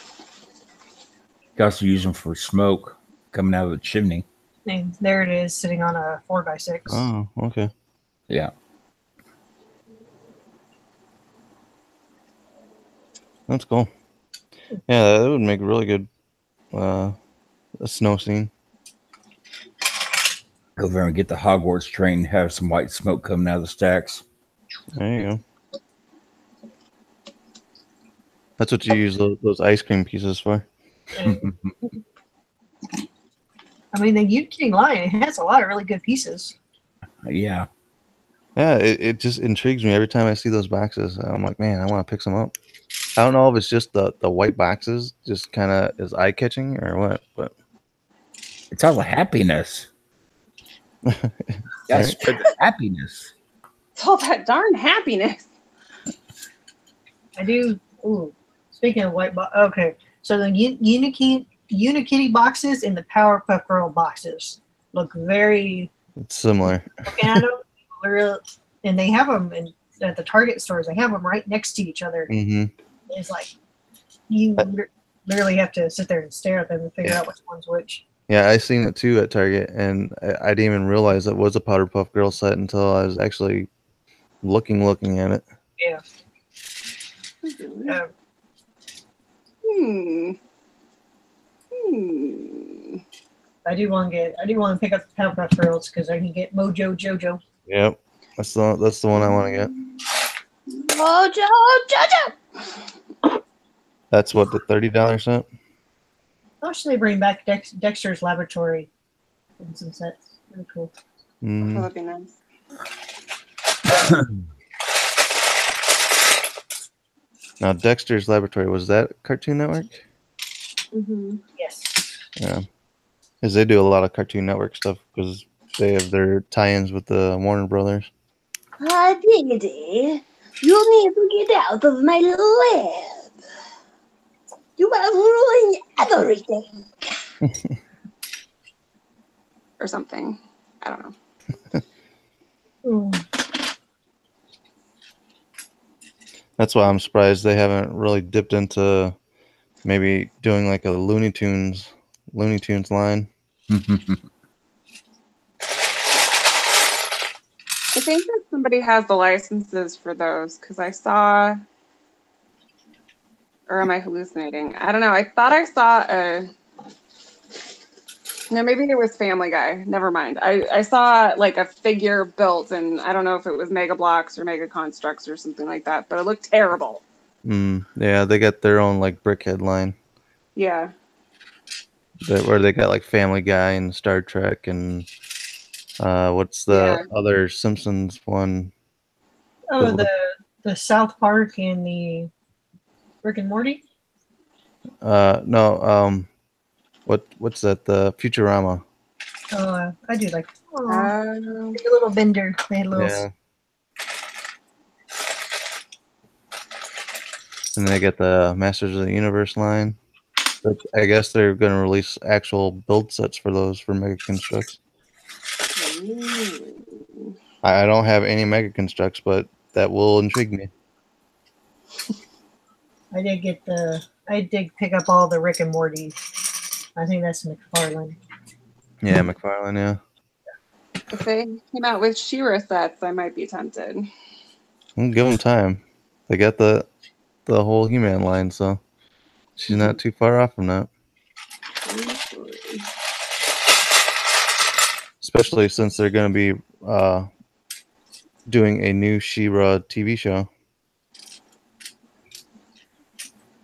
can also use them for smoke coming out of a chimney. And there it is, sitting on a 4x6. Oh, okay. Yeah. That's cool. Yeah, that would make a really good a snow scene. Go over and get the Hogwarts train and have some white smoke coming out of the stacks. There you go. That's what you use those ice cream pieces for. I mean, the Unikitty line, it has a lot of really good pieces. Yeah. Yeah, it just intrigues me every time I see those boxes. I'm like, man, I want to pick some up. I don't know if it's just the white boxes just kind of is eye catching or what, but It's all the happiness. Gotta Right. spread the happiness. It's all that darn happiness. I do. Ooh, speaking of white box, okay. So the Unikitty boxes and the Powerpuff Girl boxes look very. it's similar. Looking at them, and they have them at the Target stores. They have them right next to each other. hmm It's like you literally have to sit there and stare at them and figure out which one's which. Yeah, I seen it too at Target, and I didn't even realize it was a Powderpuff Girl set until I was actually looking at it. Yeah. I do want to pick up the Powerpuff Girls because I can get Mojo Jojo. Yep, that's the one I want to get. Mojo Jojo. That's what the $30 set. How should they bring back Dexter's Laboratory in some sets? Really cool. Mhm. That'd be nice. Now, Dexter's Laboratory, was that Cartoon Network? Mm-hmm. Yes. Yeah, because they do a lot of Cartoon Network stuff because they have their tie-ins with the Warner Brothers. Diggity, you need to get out of my lab. You are ruining everything. Or something. I don't know. That's why I'm surprised they haven't really dipped into maybe doing like a Looney Tunes line. I think that somebody has the licenses for those because I saw, or am I hallucinating? I don't know. I thought I saw no, maybe it was Family Guy. Never mind. I saw like a figure built, and I don't know if it was Mega Blocks or Mega Constructs or something like that, but it looked terrible. Yeah, they got their own like Brickhead line Yeah. where they got like Family Guy and Star Trek and what's the other Simpsons one? Oh, the South Park and the Rick and Morty. No. What's that? The Futurama. Oh, I do like. Oh, Um, like a little bender. They had a little. Yeah. And they got the Masters of the Universe line. But I guess they're going to release actual build sets for those for Mega Constructs. I don't have any Mega Constructs, but that will intrigue me. I did pick up all the Rick and Morty. I think that's McFarlane. Yeah, McFarlane, yeah. if they came out with She-Ra sets, I might be tempted. Give them time. They got the whole He-Man line, so she's not too far off from that. Especially since they're going to be doing a new She-Ra TV show.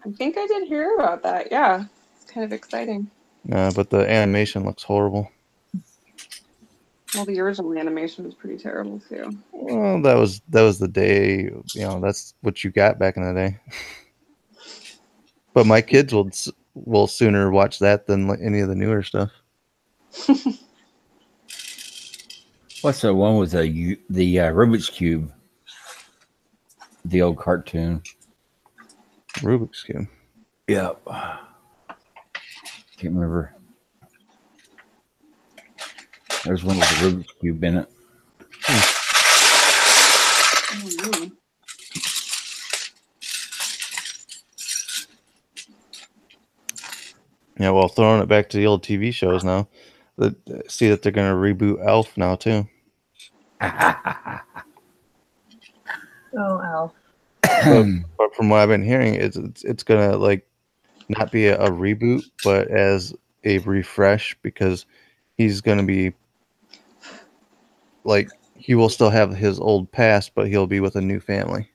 I think I did hear about that. Yeah, it's kind of exciting. But the animation looks horrible. Well, the original animation was pretty terrible too. Well, that was the day. That's what you got back in the day. But my kids will sooner watch that than any of the newer stuff. What's the one with the Rubik's Cube? The old cartoon. Rubik's Cube. Yep. Can't remember. There's one with the Rubik's Cube in it. Yeah, well, throwing it back to the old TV shows now. See that they're going to reboot Elf now too. Oh, Al. But from what I've been hearing, it's going to like not be a reboot, but as a refresh because he's going to be like he will still have his old past, but he'll be with a new family.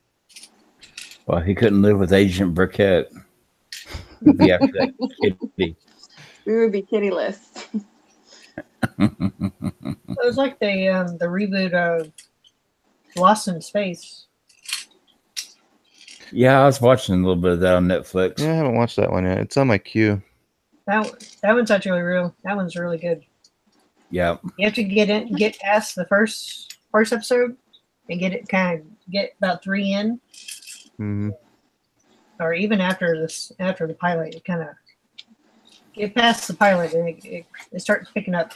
Well, he couldn't live with Agent Burkett. It'd be after that kitty. We would be kittyless. It was like the reboot of Lost in Space. Yeah, I was watching a little bit of that on Netflix. Yeah, I haven't watched that one yet. It's on my queue. That one's actually real. That one's really good. Yeah. You have to get past the first episode and get about 3 in, Hmm. or even after the pilot, you kind of get past the pilot and it starts picking up.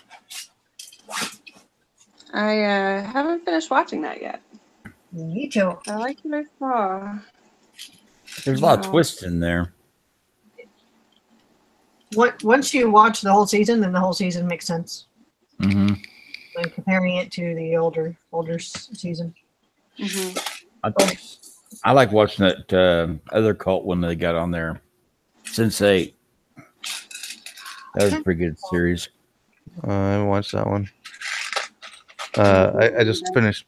I haven't finished watching that yet. Me too. I like what I saw. There's a lot of Wow. twists in there. Once you watch the whole season, then the whole season makes sense. Hmm Like comparing it to the older season. Hmm I like watching that other cult one they got on there. Sense8. That was a pretty good series. I haven't watched that one. I just finished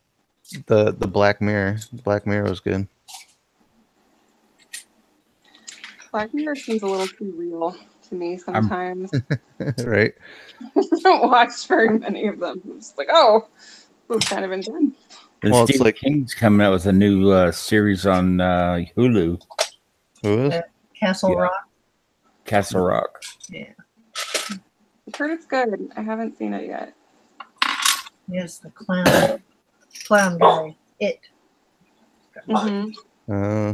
the Black Mirror. Black Mirror was good. Black Mirror seems a little too real to me sometimes. Right? I don't watch very many of them. I'm just like, oh, this is kind of intense. And Well, it's Stephen like- King's coming out with a new series on Hulu, Who is? Castle Yeah. Rock. Castle Rock. I've heard it's good. I haven't seen it yet. Is the clown guy. It. Mm-hmm.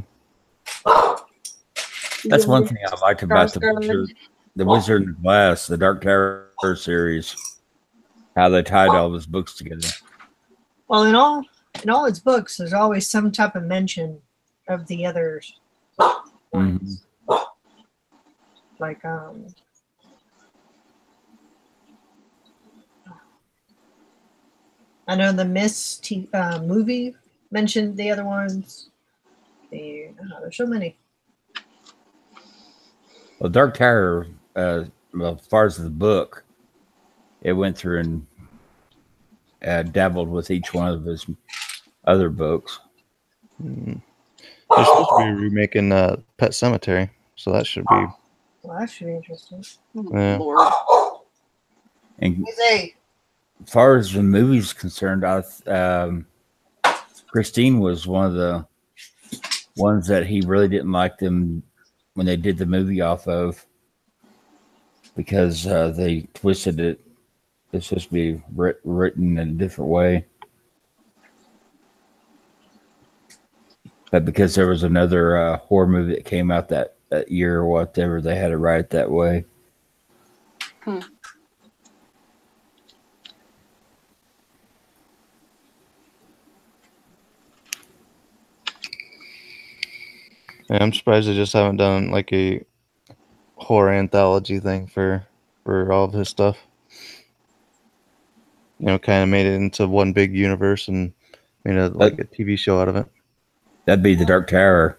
That's one thing I liked about the Wizard of Glass, the Dark Tower series. How they tied all those books together. Well, in all its books, there's always some type of mention of the others. Mhm. Like I know the Mist movie mentioned the other ones. There's so many. Well, Dark Tower, well, as far as the book, it went through and dabbled with each one of his other books. Mm. They're supposed to be remaking Pet Cemetery, so that should be. Well, that should be interesting. Yeah. Lord. And Hey, as far as the movie's concerned, Christine was one of the ones that he really didn't like them when they did the movie off of, because they twisted it. It's supposed to be written in a different way. But because there was another horror movie that came out that year or whatever, they had to write it that way. Yeah, I'm surprised they just haven't done like a horror anthology thing for all of his stuff. You know, kind of made it into one big universe and made like a TV show out of it. That'd be the Dark Tower.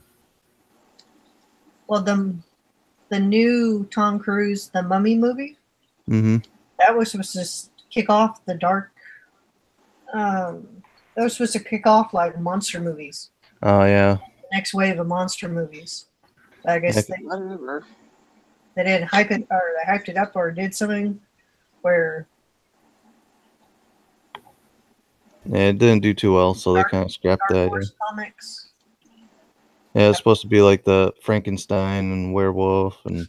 well, the new Tom Cruise, the Mummy movie, Mm-hmm. that was supposed to kick off the dark. That was supposed to kick off like monster movies. Oh yeah. Next wave of monster movies. I guess Whatever. they didn't hype it, or they hyped it up, or did something where Yeah, it didn't do too well, so they kind of scrapped Dark that idea. Horse Comics. Yeah, it's supposed to be like the Frankenstein and werewolf, and Yeah,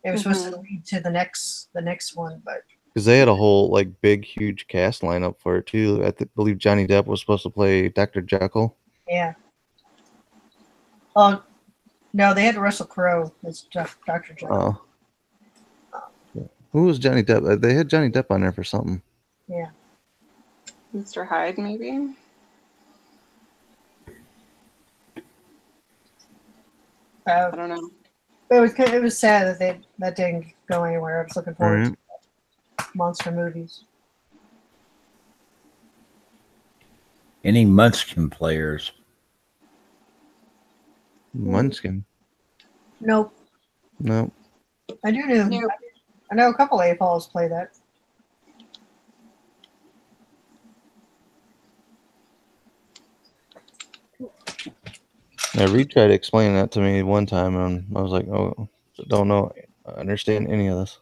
it was supposed to lead to the next one, but because they had a whole like big, huge cast lineup for it too. I believe Johnny Depp was supposed to play Dr. Jekyll. yeah. Oh no, they had Russell Crowe as Dr. Jekyll. Oh, who was Johnny Depp? They had Johnny Depp on there for something. Yeah. Mr. Hyde, maybe? I don't know. It was sad that that didn't go anywhere. I was looking forward Right. to monster movies. Any Munchkin players? Munchkin. Nope. No. I do know. Nope. I know a couple AFOLs play that. Yeah, Reed tried to explain that to me one time, and I was like, "Oh, don't know, understand any of this."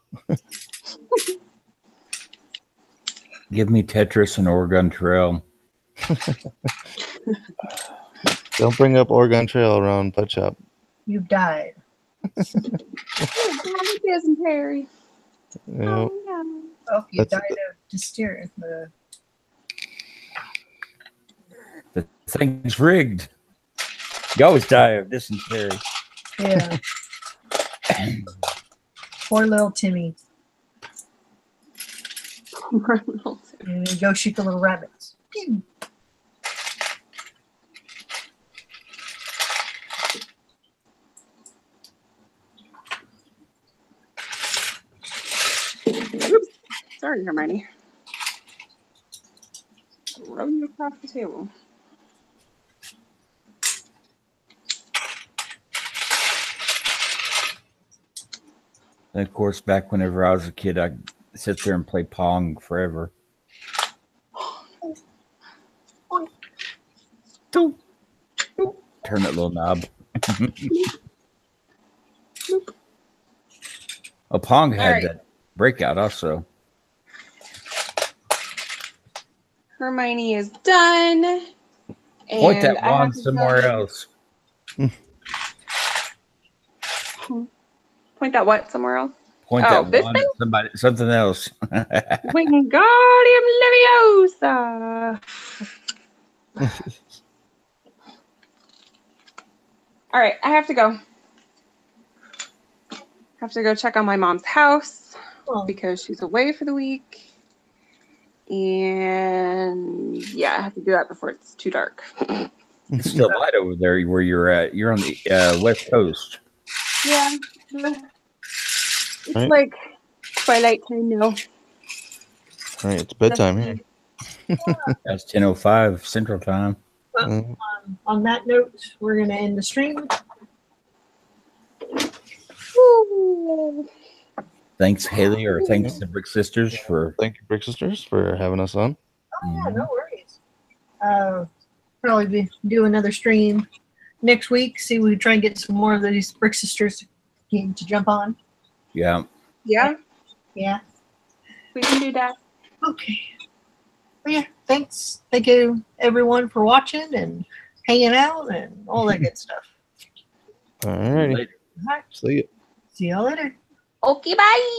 Give me Tetris and Oregon Trail. Don't bring up Oregon Trail around Pet Shop. You've died. Dysentery. You know, Oh, you That's- died of dysteria. The thing's rigged. You always die of dysentery. Yeah. Poor little Timmy. And you go shoot the little rabbits. Pew. Oops. Sorry, Hermione. Throw you across the table. And of course, back whenever I was a kid, I'd sit there and play Pong forever. Turn that little knob. Oh, Pong had right. that breakout also. Hermione is done. Point and that I have wand to somewhere go- else. Point that what somewhere else? Point Oh, that this wand at something else. Wingardium Leviosa. All right, I have to go. Have to go check on my mom's house Oh, because she's away for the week. And yeah, I have to do that before it's too dark. It's still light over there where you're at. You're on the West Coast. Yeah. It's Right. like twilight time now. all right, it's bedtime here. That's 10:05 Central Time. on that note, we're going to end the stream. Woo. Thanks, Haley, or thanks to Brick Sisters for. Thank you, Brick Sisters, for having us on. Oh, yeah, no worries. Probably do another stream next week. See, we try and get some more of these Brick Sisters to jump on. Yeah. Yeah, Yeah. we can do that. Okay. Well, yeah. Thanks. Thank you, everyone, for watching and hanging out and all that good stuff. All righty. Later. All right. See you. See y'all later. Okay, bye.